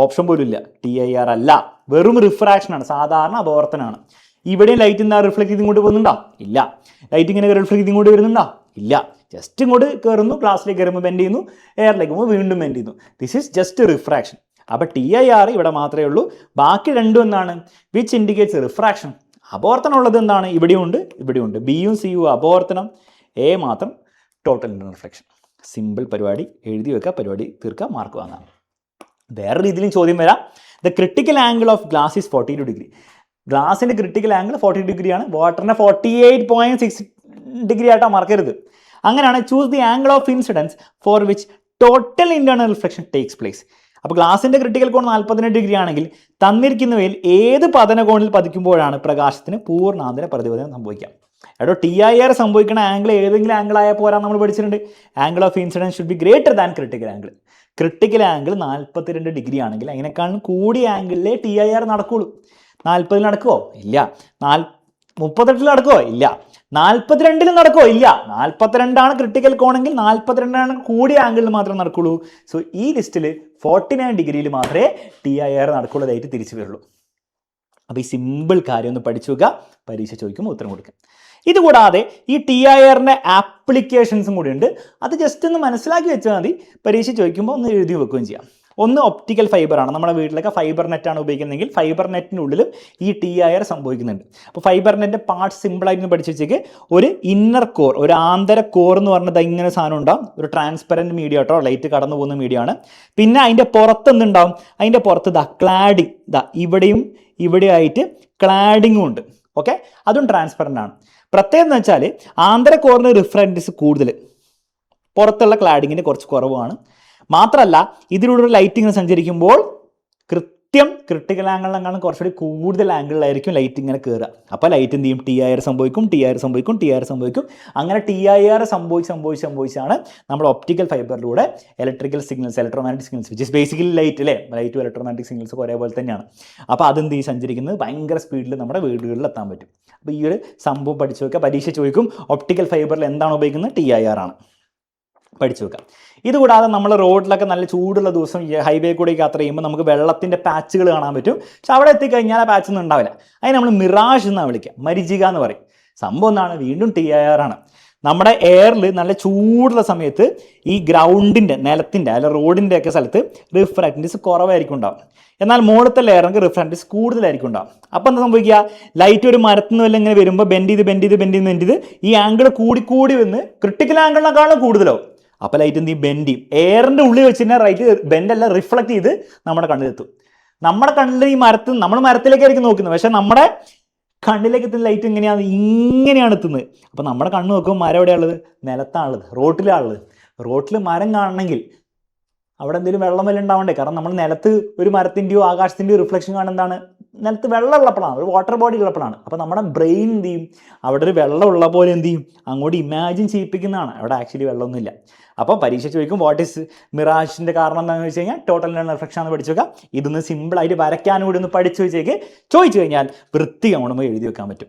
ഓപ്ഷൻ പോലും ഇല്ല. TIR അല്ല, വെറും റിഫ്രാക്ഷനാണ്, സാധാരണ അപവർത്തനമാണ്. ഇവിടെയും ലൈറ്റ് എന്താ റിഫ്ലക്ട് ചെയ്ത് ഇങ്ങോട്ട് പോകുന്നുണ്ടോ? ഇല്ല. ലൈറ്റ് ഇങ്ങനെ റിഫ്ലക്ട് ചെയ്ത് ഇങ്ങോട്ട് വരുന്നുണ്ടോ? ഇല്ല. ജസ്റ്റ് ഇങ്ങോട്ട് കയറുന്നു, ക്ലാസ്സിലേക്ക് കയറുമ്പോൾ ബെൻഡ് ചെയ്യുന്നു, എയറിലേക്ക് പോകുമ്പോൾ വീണ്ടും ബെൻഡ് ചെയ്യുന്നു. This is just refraction. അപ്പോൾ TIR ഇവിടെ മാത്രമേ ഉള്ളൂ. ബാക്കി രണ്ടും എന്താണ്? Which indicates refraction. അപവർത്തനം ഉള്ളത് എന്താണ്? ഇവിടെയുണ്ട്, ഇവിടെയുണ്ട്. ബിയും സിയും അപവർത്തനം, എ മാത്രം ടോട്ടൽ ഇന്റേണൽ റിഫ്ലക്ഷൻ. സിമ്പിൾ പരിപാടി, എഴുതി വെക്കുക, പരിപാടി തീർക്കുക, മാർക്ക് വാങ്ങാം. വേറെ രീതിയിലും ചോദ്യം വരാം. The critical angle of glass is 42 degree. ഗ്ലാസിൻ്റെ ക്രിട്ടിക്കൽ ആംഗിൾ 40 ഡിഗ്രിയാണ്, വാട്ടറിൻ്റെ 48.6 ഡിഗ്രി ആയിട്ടാണ് മറക്കരുത്. അങ്ങനെയാണ് choose the angle of incidence for which total internal reflection takes place. അപ്പോൾ ഗ്ലാസിൻ്റെ ക്രിട്ടിക്കൽ കോൺ 48 ഡിഗ്രി ആണെങ്കിൽ തന്നിരിക്കുന്നവയിൽ ഏത് പതനകോണിൽ പതിക്കുമ്പോഴാണ് പ്രകാശത്തിന് പൂർണ്ണാന്തര പ്രതിപതനം സംഭവിക്കാം? എടോ, TIR സംഭവിക്കുന്ന ആംഗിൾ ഏതെങ്കിലും ആംഗിൾ ആയാൽ പോരാ, നമ്മൾ പഠിച്ചിട്ടുണ്ട്. Angle of incidence should be greater than critical angle. Critical angle 42 degree ആണെങ്കിൽ അതിനേക്കാളും കൂടിയ ആംഗിളിലേ TIR നടക്കുകയുള്ളൂ. 40 നടക്കുമോ? ഇല്ല. 38 നടക്കുമോ? ഇല്ല. 42 നടക്കുമോ? ഇല്ല. 42 ക്രിട്ടിക്കൽ കോണെങ്കിൽ 42 കൂടിയ ആംഗിളിൽ മാത്രമേ നടക്കുള്ളൂ. സോ ഈ ലിസ്റ്റിൽ 49 ഡിഗ്രിയിൽ മാത്രമേ TIR നടക്കുള്ളൂ, ലൈറ്റ് തിരിച്ചു വരുള്ളൂ. അപ്പോൾ ഈ സിമ്പിൾ കാര്യം ഒന്ന് പഠിച്ചു വെക്കുക, പരീക്ഷ ചോദിക്കുമ്പോൾ ഉത്തരം കൊടുക്കുക. ഇതുകൂടാതെ ഈ TIRൻ്റെ ആപ്ലിക്കേഷൻസും കൂടി ഉണ്ട്, അത് ജസ്റ്റ് ഒന്ന് മനസ്സിലാക്കി വെച്ചാൽ മതി, പരീക്ഷ ചോദിക്കുമ്പോൾ ഒന്ന് എഴുതി വെക്കുകയും ചെയ്യാം. ഒന്ന് ഒപ്റ്റിക്കൽ ഫൈബറാണ്, നമ്മുടെ വീട്ടിലൊക്കെ ഫൈബർ നെറ്റാണ് ഉപയോഗിക്കുന്നതെങ്കിൽ ഫൈബർ നെറ്റിനുള്ളിലും ഈ TIR സംഭവിക്കുന്നുണ്ട്. അപ്പോൾ ഫൈബർ നെറ്റിൻ്റെ പാർട്സ് സിമ്പിളായിട്ട് പഠിച്ചു വെച്ചേക്ക്. ഒരു ഇന്നർ കോർ, ഒരു ആന്തര കോർ എന്ന് പറഞ്ഞത് ഇങ്ങനെ സാധനം ഉണ്ടാവും, ഒരു ട്രാൻസ്പെറൻറ്റ് മീഡിയ കേട്ടോ, ലൈറ്റ് കടന്നു പോകുന്ന മീഡിയ ആണ്. പിന്നെ അതിൻ്റെ പുറത്ത് എന്തുണ്ടാവും? അതിൻ്റെ പുറത്ത് ക്ലാഡിങ്, ഇവിടെയും ഇവിടെയായിട്ട് ക്ലാഡിങ്ങും ഉണ്ട്. ഓക്കെ, അതും ട്രാൻസ്പെറൻ്റ് ആണ്. പ്രത്യേകം എന്ന് വെച്ചാൽ ആന്തര കോറിന് റിഫ്രാക്റ്റൻസ് കൂടുതൽ, പുറത്തുള്ള ക്ലാഡിങ്ങിന് കുറച്ച് കുറവാണ്. മാത്രമല്ല ഇതിലൂടെ ഒരു ലൈറ്റ് ഇങ്ങനെ സഞ്ചരിക്കുമ്പോൾ കൃത്യം ക്രിട്ടിക്കൽ ആംഗിളിനെക്കാളും കുറച്ചുകൂടി കൂടുതൽ ആംഗിളിലായിരിക്കും ലൈറ്റ് ഇങ്ങനെ കയറുക. അപ്പോൾ ലൈറ്റ് എന്ത് ചെയ്യും? TIR സംഭവിക്കും, TIR സംഭവിക്കും, TIR സംഭവിക്കും. അങ്ങനെ TIR സംഭവിച്ചാണ് നമ്മുടെ ഒപ്റ്റിക്കൽ ഫൈബറിലൂടെ electrical signals, electromagnetic signals, which is basically light അല്ലേ, ലൈറ്റും ഇലക്ട്രോമാഗ്നറ്റിക് സിഗ്നൽസ് ഒരേപോലെ തന്നെയാണ്. അപ്പോൾ അതെന്ത് ചെയ്യും? സഞ്ചരിക്കുന്നത് ഭയങ്കര സ്പീഡിൽ നമ്മുടെ വീടുകളിൽ എത്താൻ പറ്റും. അപ്പോൾ ഈ ഒരു സംഭവം പഠിച്ചു വെക്കുക, പരീക്ഷ ചോദിക്കും. ഒപ്റ്റിക്കൽ ഫൈബറിൽ എന്താണ് ഉപയോഗിക്കുന്നത്? TIR ആണ്, പഠിച്ചു വെക്കാം. ഇതുകൂടാതെ നമ്മൾ റോഡിലൊക്കെ നല്ല ചൂടുള്ള ദിവസം ഹൈവേ കൂടെ യാത്ര ചെയ്യുമ്പോൾ നമുക്ക് വെള്ളത്തിൻ്റെ പാച്ചുകൾ കാണാൻ പറ്റും. പക്ഷെ അവിടെ എത്തിക്കഴിഞ്ഞാൽ ആ പാച്ചൊന്നും ഉണ്ടാവില്ല. അതിന് നമ്മൾ മിറാഷ് എന്നാണ് വിളിക്കുക, മരിചിക എന്ന് പറയും. സംഭവം എന്താണ്? വീണ്ടും TIR ആണ്. നമ്മുടെ എയറിൽ നല്ല ചൂടുള്ള സമയത്ത് ഈ ഗ്രൗണ്ടിൻ്റെ, നിലത്തിൻ്റെ അല്ല റോഡിൻ്റെ ഒക്കെ സ്ഥലത്ത് റിഫ്രാക്റ്റൻസ് കുറവായിരിക്കും ഉണ്ടാവും. എന്നാൽ മുകളിലത്തെ ലെയറിന് റിഫ്രാക്റ്റൻസ് കൂടുതലായിരിക്കും ഉണ്ടാവും. അപ്പോൾ എന്താ സംഭവിക്കുക? ലൈറ്റ് ഒരു മരത്തിൽ നിന്ന് വല്ല ഇങ്ങനെ വരുമ്പോൾ ബെൻഡ് ചെയ്ത് ഈ ആംഗിൾ കൂടി വന്ന് ക്രിട്ടിക്കൽ ആംഗിളിനെക്കാളും കൂടുതലാവും. അപ്പോൾ ലൈറ്റ് എന്ത് ചെയ്യും? ബെൻഡ് ചെയ്യും. എയറിൻ്റെ ഉള്ളിൽ വെച്ച് തന്നെ റൈറ്റ് ബെൻഡെല്ലാം റിഫ്ലക്ട് ചെയ്ത് നമ്മുടെ കണ്ണിലെത്തും. നമ്മുടെ കണ്ണിൽ ഈ നമ്മൾ മരത്തിലേക്കായിരിക്കും നോക്കുന്നത്, പക്ഷേ നമ്മുടെ കണ്ണിലേക്ക് എത്തുന്ന ലൈറ്റ് ഇങ്ങനെയാണ് എത്തുന്നത്. അപ്പോൾ നമ്മുടെ കണ്ണ് നോക്കുമ്പോൾ മരം എവിടെയാണുള്ളത്? നിലത്താണുള്ളത്, റോട്ടിലാണുള്ളത്. റോട്ടിൽ മരം കാണണമെങ്കിൽ അവിടെ എന്തെങ്കിലും വെള്ളം വല്ല ഉണ്ടാവണ്ടേ? കാരണം നമ്മൾ നിലത്ത് ഒരു മരത്തിൻ്റെയോ ആകാശത്തിൻ്റെയോ റിഫ്ലക്ഷൻ കാണുന്നതാണ് നിലത്ത് വെള്ളം ഉള്ളപ്പോഴാണ്, ഒരു വാട്ടർ ബോഡി ഉള്ളപ്പോഴാണ്. അപ്പോൾ നമ്മുടെ ബ്രെയിൻ എന്ത് ചെയ്യും? അവിടെ ഒരു വെള്ളം ഉള്ള പോലെ എന്ത് ചെയ്യും? അങ്ങോട്ട് ഇമാജിൻ ചെയ്യിപ്പിക്കുന്നതാണ്. അവിടെ ആക്ച്വലി വെള്ളമൊന്നുമില്ല. അപ്പോൾ പരീക്ഷ ചോദിക്കും വാട്ട് ഈസ് മിറാഷിൻ്റെ കാരണം എന്താണെന്ന് വെച്ച് കഴിഞ്ഞാൽ ടോട്ടൽ ഇന്റേണൽ റിഫ്ലക്ഷൻ എന്ന് പഠിച്ചു വെക്കാം. ഇതൊന്ന് സിമ്പിളായിട്ട് വരയ്ക്കാനും കൂടി ഒന്ന് പഠിച്ചു വെച്ചേക്ക്. ചോദിച്ചു കഴിഞ്ഞാൽ വൃത്തികം കൊണ്ട് എഴുതി വെക്കാൻ പറ്റും.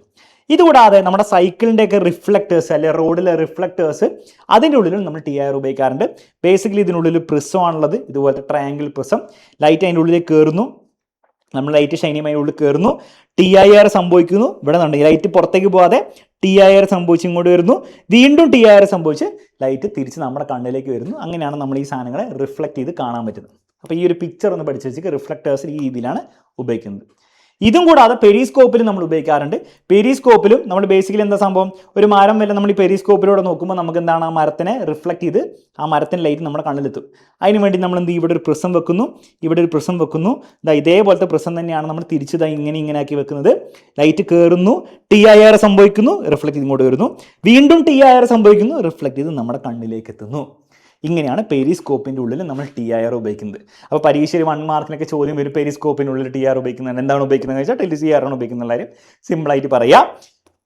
ഇതുകൂടാതെ നമ്മുടെ സൈക്കിളിൻ്റെയൊക്കെ റിഫ്ലക്റ്റേഴ്സ് അല്ലെങ്കിൽ റോഡിലെ റിഫ്ലക്റ്റേഴ്സ്, അതിൻ്റെ ഉള്ളിലും നമ്മൾ TIR ഉപയോഗിക്കാറുണ്ട്. ബേസിക്കലി ഇതിനുള്ളിൽ പ്രിസം ആണുള്ളത്, ഇതുപോലത്തെ ട്രയാങ്കിൾ പ്രിസം. ലൈറ്റ് അതിൻ്റെ ഉള്ളിലേക്ക് കയറുന്നു, നമ്മൾ ലൈറ്റ് ഷൈനിയുമായി ഉള്ളിൽ കയറുന്നു, TIR സംഭവിക്കുന്നു. ഇവിടെ നിന്നുണ്ട് ലൈറ്റ് പുറത്തേക്ക് പോകാതെ TIR സംഭവിച്ച് ഇങ്ങോട്ട് വരുന്നു, വീണ്ടും TIR സംഭവിച്ച് ലൈറ്റ് തിരിച്ച് നമ്മുടെ കണ്ണിലേക്ക് വരുന്നു. അങ്ങനെയാണ് നമ്മൾ ഈ സാധനങ്ങളെ റിഫ്ലക്റ്റ് ചെയ്ത് കാണാൻ പറ്റുന്നത്. അപ്പോൾ ഈ ഒരു പിക്ചർ ഒന്ന് പഠിച്ച് വെച്ചിട്ട് റിഫ്ലക്റ്റേഴ്സ് ഈ രീതിയിലാണ് ഉപയോഗിക്കുന്നത്. ഇതും കൂടാതെ പെരിസ്കോപ്പിൽ നമ്മൾ ഉപയോഗിക്കാറുണ്ട്. പെരിസ്കോപ്പിലും നമ്മൾ ബേസിക്കലി എന്താ സംഭവം, ഒരു മരം വല്ല നമ്മൾ ഈ പെരിസ്കോപ്പിലൂടെ നോക്കുമ്പോൾ നമുക്ക് എന്താണ് ആ മരത്തിനെ റിഫ്ലക്റ്റ് ചെയ്ത് ആ മരത്തിൻ്റെ ലൈറ്റ് നമ്മുടെ കണ്ണിലെത്തും. അതിന് വേണ്ടി നമ്മൾ എന്ത് ഇവിടെ ഒരു പ്രിസം വെക്കുന്നു, ഇവിടെ ഒരു പ്രിസം വെക്കുന്നു. ഇതേപോലത്തെ പ്രിസം തന്നെയാണ് നമ്മൾ തിരിച്ച് ഇങ്ങനെ ആക്കി വെക്കുന്നത്. ലൈറ്റ് കയറുന്നു, TIR സംഭവിക്കുന്നു, റിഫ്ലക്റ്റ് ചെയ്ത് ഇങ്ങോട്ട് വരുന്നു, വീണ്ടും TIR സംഭവിക്കുന്നു, റിഫ്ലക്റ്റ് ചെയ്ത് നമ്മുടെ കണ്ണിലേക്ക് എത്തുന്നു. ഇങ്ങനെയാണ് പെരിസ്കോപ്പിൻ്റെ ഉള്ളിൽ നമ്മൾ TIR ഉപയോഗിക്കുന്നത്. അപ്പോൾ പരീക്ഷയിൽ 1 മാർക്കിനൊക്കെ ചോദ്യം വരും, പെരിസ്കോപ്പിനുള്ളിൽ TIR ഉപയോഗിക്കുന്നത് എന്താണ് ഉപയോഗിക്കുന്നത് വെച്ചാൽ TIR ആണ് ഉപയോഗിക്കുന്ന കാര്യം സിമ്പിളായിട്ട് പറയാം.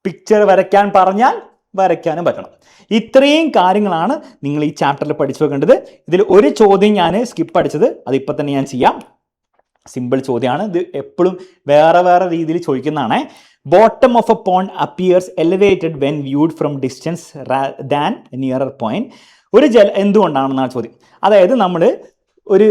പിക്ചർ വരയ്ക്കാൻ പറഞ്ഞാൽ വരയ്ക്കാനും പറ്റണം. ഇത്രയും കാര്യങ്ങളാണ് നിങ്ങൾ ഈ ചാപ്റ്ററിൽ പഠിച്ചു വെക്കേണ്ടത്. ഇതിൽ ഒരു ചോദ്യം ഞാൻ സ്കിപ്പ് അടിച്ചത്, അതിപ്പോൾ തന്നെ ഞാൻ ചെയ്യാം. സിമ്പിൾ ചോദ്യമാണ് ഇത്, എപ്പോഴും വേറെ രീതിയിൽ ചോദിക്കുന്നതാണ്. Bottom of A pond appears elevated when viewed from distance than nearer point. ഒരു എന്തുകൊണ്ടാണെന്നാണ് ചോദ്യം. അതായത് നമ്മൾ ഒരു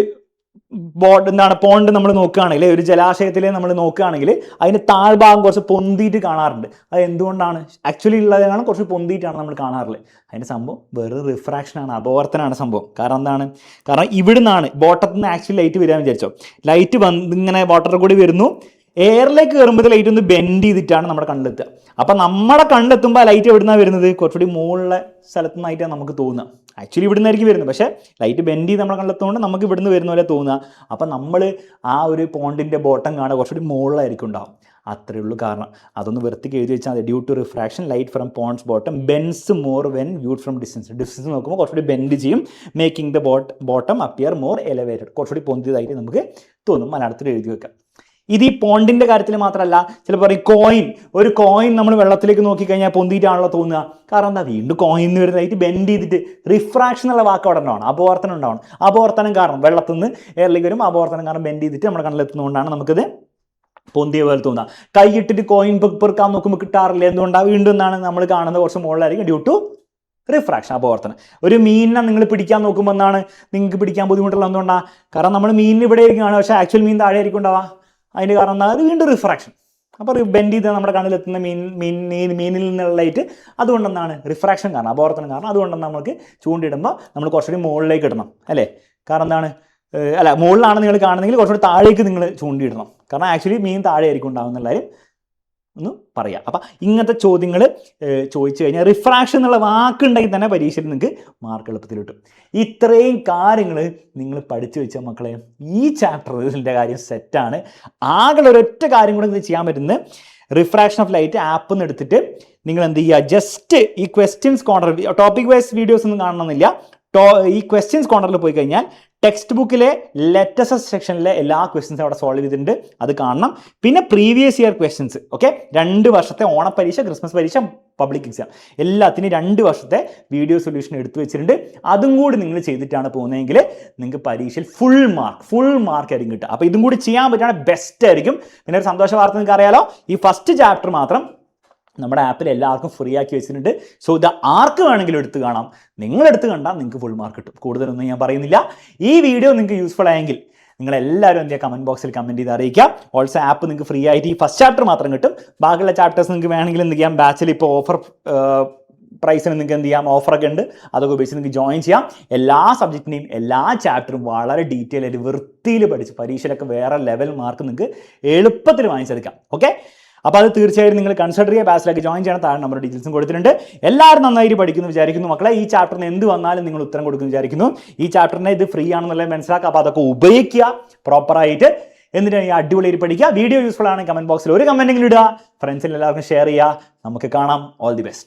പോണ്ട് നമ്മൾ നോക്കുകയാണെങ്കിൽ, ഒരു ജലാശയത്തിൽ നമ്മൾ നോക്കുകയാണെങ്കിൽ അതിന് താഴ്ഭാഗം കുറച്ച് പൊന്തിയിട്ട് കാണാറുണ്ട്. അത് എന്തുകൊണ്ടാണ്? ആക്ച്വലി ഉള്ളതാണ് കുറച്ച് പൊന്തിയിട്ടാണ് നമ്മൾ കാണാറുള്ളത്. അതിൻ്റെ സംഭവം വെറും റിഫ്രാക്ഷനാണ്, അപവർത്തനമാണ് സംഭവം. കാരണം എന്താണ്? കാരണം ഇവിടുന്നാണ് ബോട്ടത്തിൽ നിന്ന് ആക്ച്വലി ലൈറ്റ് വരാൻ വിചാരിച്ചോ, ലൈറ്റ് ഇങ്ങനെ വാട്ടറിൽ കൂടി വരുന്നു, എയറിലേക്ക് കയറുമ്പോൾ ലൈറ്റ് ഒന്ന് ബെൻഡ് ചെയ്തിട്ടാണ് നമ്മുടെ കണ്ണിലെത്തുക. അപ്പം നമ്മുടെ കണ്ണിലെത്തുമ്പോൾ ലൈറ്റ് എവിടുന്നാണ് വരുന്നത്? കുറച്ചുകൂടി മുകളിലെ സ്ഥലത്തു നിന്നായിട്ടാണ് നമുക്ക് തോന്നുക. ആക്ച്വലി ഇവിടുന്നായിരിക്കും വരുന്നത്, പക്ഷേ ലൈറ്റ് ബെൻഡ് ചെയ്ത് നമ്മുടെ കണ്ണിലെത്തുകൊണ്ട് നമുക്ക് ഇവിടുന്ന് വരുന്ന പോലെ തോന്നുക. അപ്പം നമ്മൾ ആ ഒരു പോണ്ടിൻ്റെ ബോട്ടം കാണുക കുറച്ചുകൂടി മുകളിലായിരിക്കും ഉണ്ടാവും. അത്രയേ ഉള്ളൂ കാരണം. അതൊന്ന് വൃത്തിക്ക് എഴുതി വെച്ചാൽ മതി. Due to refraction light from pond's bottom bends more when viewed from distance നോക്കുമ്പോൾ കുറച്ചുകൂടി ബെൻഡ് ചെയ്യും, making the bottom appear more elevated, കുറച്ചുകൂടി പൊന്തിയതായിട്ട് നമുക്ക് തോന്നും. മലയാളത്തിൽ എഴുതി വെക്കാം. ഇത് ഈ പോണ്ടിൻ്റെ കാര്യത്തിൽ മാത്രമല്ല, ചിലപ്പോൾ പറയും ഒരു കോയിൻ നമ്മൾ വെള്ളത്തിലേക്ക് നോക്കിക്കഴിഞ്ഞാൽ പൊന്തിയിട്ടാണല്ലോ തോന്നുക. കാരണം എന്താ? വീണ്ടും കോയിൻ വരുന്നതായിട്ട് ബെൻഡ് ചെയ്തിട്ട് റിഫ്രാക്ഷൻ എന്നുള്ള വാക്ക് അവിടെ ഉണ്ടാവണം, അപവർത്തനം ഉണ്ടാവണം. അപവർത്തനം കാരണം വെള്ളത്തിൽ നിന്ന് എയറിലേക്ക് വരും, അപവർത്തനം കാരണം ബെൻഡ് ചെയ്തിട്ട് നമ്മുടെ കണ്ണിലെത്തുന്നതുകൊണ്ടാണ് നമുക്കിത് പൊന്തിയ പോലെ തോന്നുക. കൈയിട്ടിട്ട് കോയിൻ പെറുക്കാൻ നോക്കുമ്പോൾ കിട്ടാറില്ല. എന്തുകൊണ്ടാണ്? വീണ്ടും എന്നാണ് നമ്മൾ കാണുന്നത് കുറച്ച് മുകളിലായിരിക്കും, ഡ്യൂ ടു റിഫ്രാക്ഷൻ, അപവർത്തനം. ഒരു മീനിനെ നിങ്ങൾ പിടിക്കാൻ നോക്കുമ്പോൾ എന്താണ് നിങ്ങൾക്ക് പിടിക്കാൻ ബുദ്ധിമുട്ടുള്ള എന്തുകൊണ്ടാണ്? കാരണം നമ്മൾ മീനിന് ഇവിടെ ആയിരിക്കും കാണുക, പക്ഷേ ആക്ച്വൽ മീൻ താഴെ ആയിരിക്കും ഉണ്ടാവുക. അതിൻ്റെ കാരണം എന്താ? അത് വീണ്ടും റിഫ്രാക്ഷൻ. അപ്പോൾ ബെൻഡ് ചെയ്ത് നമ്മുടെ കണ്ണിലെത്തുന്ന മീനിൽ നിന്നുള്ള ലൈറ്റ് അതുകൊണ്ടെന്നാണ് റിഫ്രാക്ഷൻ കാരണം, അപവർത്തനം കാരണം. അതുകൊണ്ടെന്ന് നമുക്ക് ചൂണ്ടിടുമ്പോൾ നമ്മൾ കുറച്ചുകൂടി മുകളിലേക്ക് ഇടണം അല്ലേ? കാരണം എന്താണ്? മുകളിലാണ് നിങ്ങൾ കാണുന്നെങ്കിൽ കുറച്ചുകൂടി താഴേക്ക് നിങ്ങൾ ചൂണ്ടിയിടണം. കാരണം ആക്ച്വലി മീൻ താഴെ ആയിരിക്കും ഉണ്ടാകുന്നുള്ള കാര്യം ഒന്ന് പറയാം. അപ്പം ഇങ്ങനത്തെ ചോദ്യങ്ങൾ ചോദിച്ചു കഴിഞ്ഞാൽ റിഫ്രാക്ഷൻ എന്നുള്ള വാക്കുണ്ടെങ്കിൽ തന്നെ പരീക്ഷയിൽ നിങ്ങൾക്ക് മാർക്ക് എളുപ്പത്തിൽ കിട്ടും. ഇത്രയും കാര്യങ്ങൾ നിങ്ങൾ പഠിച്ചു വെച്ച മക്കളെ, ഈ ചാപ്റ്ററിൻ്റെ കാര്യം സെറ്റാണ്. ആകെ ഒരൊറ്റ കാര്യം കൂടെ ഇത് ചെയ്യാൻ പറ്റുന്നത്, റിഫ്രാക്ഷൻ ഓഫ് ലൈറ്റ് ആപ്പിൽ നിന്ന് എടുത്തിട്ട് നിങ്ങൾ എന്ത് ചെയ്യുക, ജസ്റ്റ് ഈ questions corner, topic wise videos ഒന്നും കാണണമെന്നില്ല, ഈ ക്വസ്റ്റ്യൻസ് കോർണറിൽ പോയി കഴിഞ്ഞാൽ ടെക്സ്റ്റ് ബുക്കിലെ ലെറ്റസസ് സെക്ഷനിലെ എല്ലാ ക്വസ്റ്റ്യൻസും അവിടെ സോൾവ് ചെയ്തിട്ടുണ്ട്, അത് കാണണം. പിന്നെ പ്രീവിയസ് ഇയർ ക്വസ്റ്റ്യൻസ്, ഓക്കെ, 2 വർഷത്തെ ഓണപ്പരീക്ഷ, ക്രിസ്മസ് പരീക്ഷ, പബ്ലിക് എക്സാം എല്ലാത്തിനും 2 വർഷത്തെ വീഡിയോ സൊല്യൂഷൻ എടുത്തു വെച്ചിട്ടുണ്ട്. അതും കൂടി നിങ്ങൾ ചെയ്തിട്ടാണ് പോകുന്നതെങ്കിൽ നിങ്ങൾക്ക് പരീക്ഷയിൽ ഫുൾ മാർക്ക് ആയിരിക്കും കിട്ടുക. അപ്പോൾ ഇതും കൂടി ചെയ്യാൻ പറ്റുകയാണെങ്കിൽ ബെസ്റ്റ് ആയിരിക്കും. പിന്നെ ഒരു സന്തോഷ വാർത്ത നിങ്ങൾക്ക് അറിയാലോ, ഈ ഫസ്റ്റ് ചാപ്റ്റർ മാത്രം നമ്മുടെ ആപ്പിൽ എല്ലാവർക്കും ഫ്രീ ആക്കി വെച്ചിട്ടുണ്ട്. സോ ഇത് ആർക്ക് വേണമെങ്കിലും എടുത്ത് കാണാം. നിങ്ങളെടുത്ത് കണ്ടാൽ നിങ്ങൾക്ക് ഫുൾ മാർക്ക് കിട്ടും. കൂടുതലൊന്നും ഞാൻ പറയുന്നില്ല. ഈ വീഡിയോ നിങ്ങൾക്ക് യൂസ്ഫുൾ ആയെങ്കിൽ നിങ്ങളെല്ലാവരും എന്ത് ചെയ്യുക, കമൻറ്റ് ബോക്സിൽ കമൻറ്റ് ചെയ്ത് അറിയിക്കുക. ഓൾസോ ആപ്പ് നിങ്ങൾക്ക് ഫ്രീ ആയിട്ട് ഈ ഫസ്റ്റ് ചാപ്റ്റർ മാത്രം കിട്ടും. ബാക്കിയുള്ള ചാപ്റ്റേഴ്സ് നിങ്ങൾക്ക് വേണമെങ്കിൽ എന്ത് ചെയ്യാം, ബാച്ചിൽ ഇപ്പോൾ ഓഫർ പ്രൈസിന് നിങ്ങൾക്ക് എന്ത് ചെയ്യാം, ഓഫറൊക്കെ ഉണ്ട്, അതൊക്കെ ഉപയോഗിച്ച് നിങ്ങൾക്ക് ജോയിൻ ചെയ്യാം. എല്ലാ സബ്ജക്റ്റിനെയും എല്ലാ ചാപ്റ്ററും വളരെ ഡീറ്റെയിൽ ആയിട്ട് വൃത്തിയിൽ പഠിച്ച് പരീക്ഷയിലൊക്കെ വേറെ ലെവൽ മാർക്ക് നിങ്ങൾക്ക് എളുപ്പത്തിൽ വാങ്ങിച്ചെടുക്കാം. ഓക്കെ, അപ്പോൾ അത് തീർച്ചയായും നിങ്ങൾ കൺസിഡർ ചെയ്യുക. ബാച്ചിലേക്ക് ജോയിൻ ചെയ്യണം. താഴെ നമ്മുടെ ഡീറ്റെയിൽസും കൊടുത്തിട്ടുണ്ട്. എല്ലാവരും നന്നായിട്ട് പഠിക്കുന്നു വിചാരിക്കുന്നു മക്കളെ. ഈ ചാപ്റ്ററിന് എന്ത് വന്നാലും നിങ്ങൾ ഉത്തരം കൊടുക്കുന്നു വിചാരിക്കുന്നു. ഈ ചാപ്റ്ററിനെ ഇത് ഫ്രീ ആണെന്നുള്ളത് മനസ്സിലാക്കുക. അപ്പോൾ അതൊക്കെ ഉപയോഗിക്കുക പ്രോപ്പറായിട്ട്. എന്നിട്ടാണ് ഈ അടിപൊളിയായിട്ട് പഠിക്കുക. വീഡിയോ യൂസ്ഫുൾ ആണ്, കമൻറ്റ് ബോക്സിൽ ഒരു കമൻറ്റെങ്കിലും ഇടുക, ഫ്രണ്ട്സിന് എല്ലാവർക്കും ഷെയർ ചെയ്യുക. നമുക്ക് കാണാം. All the best.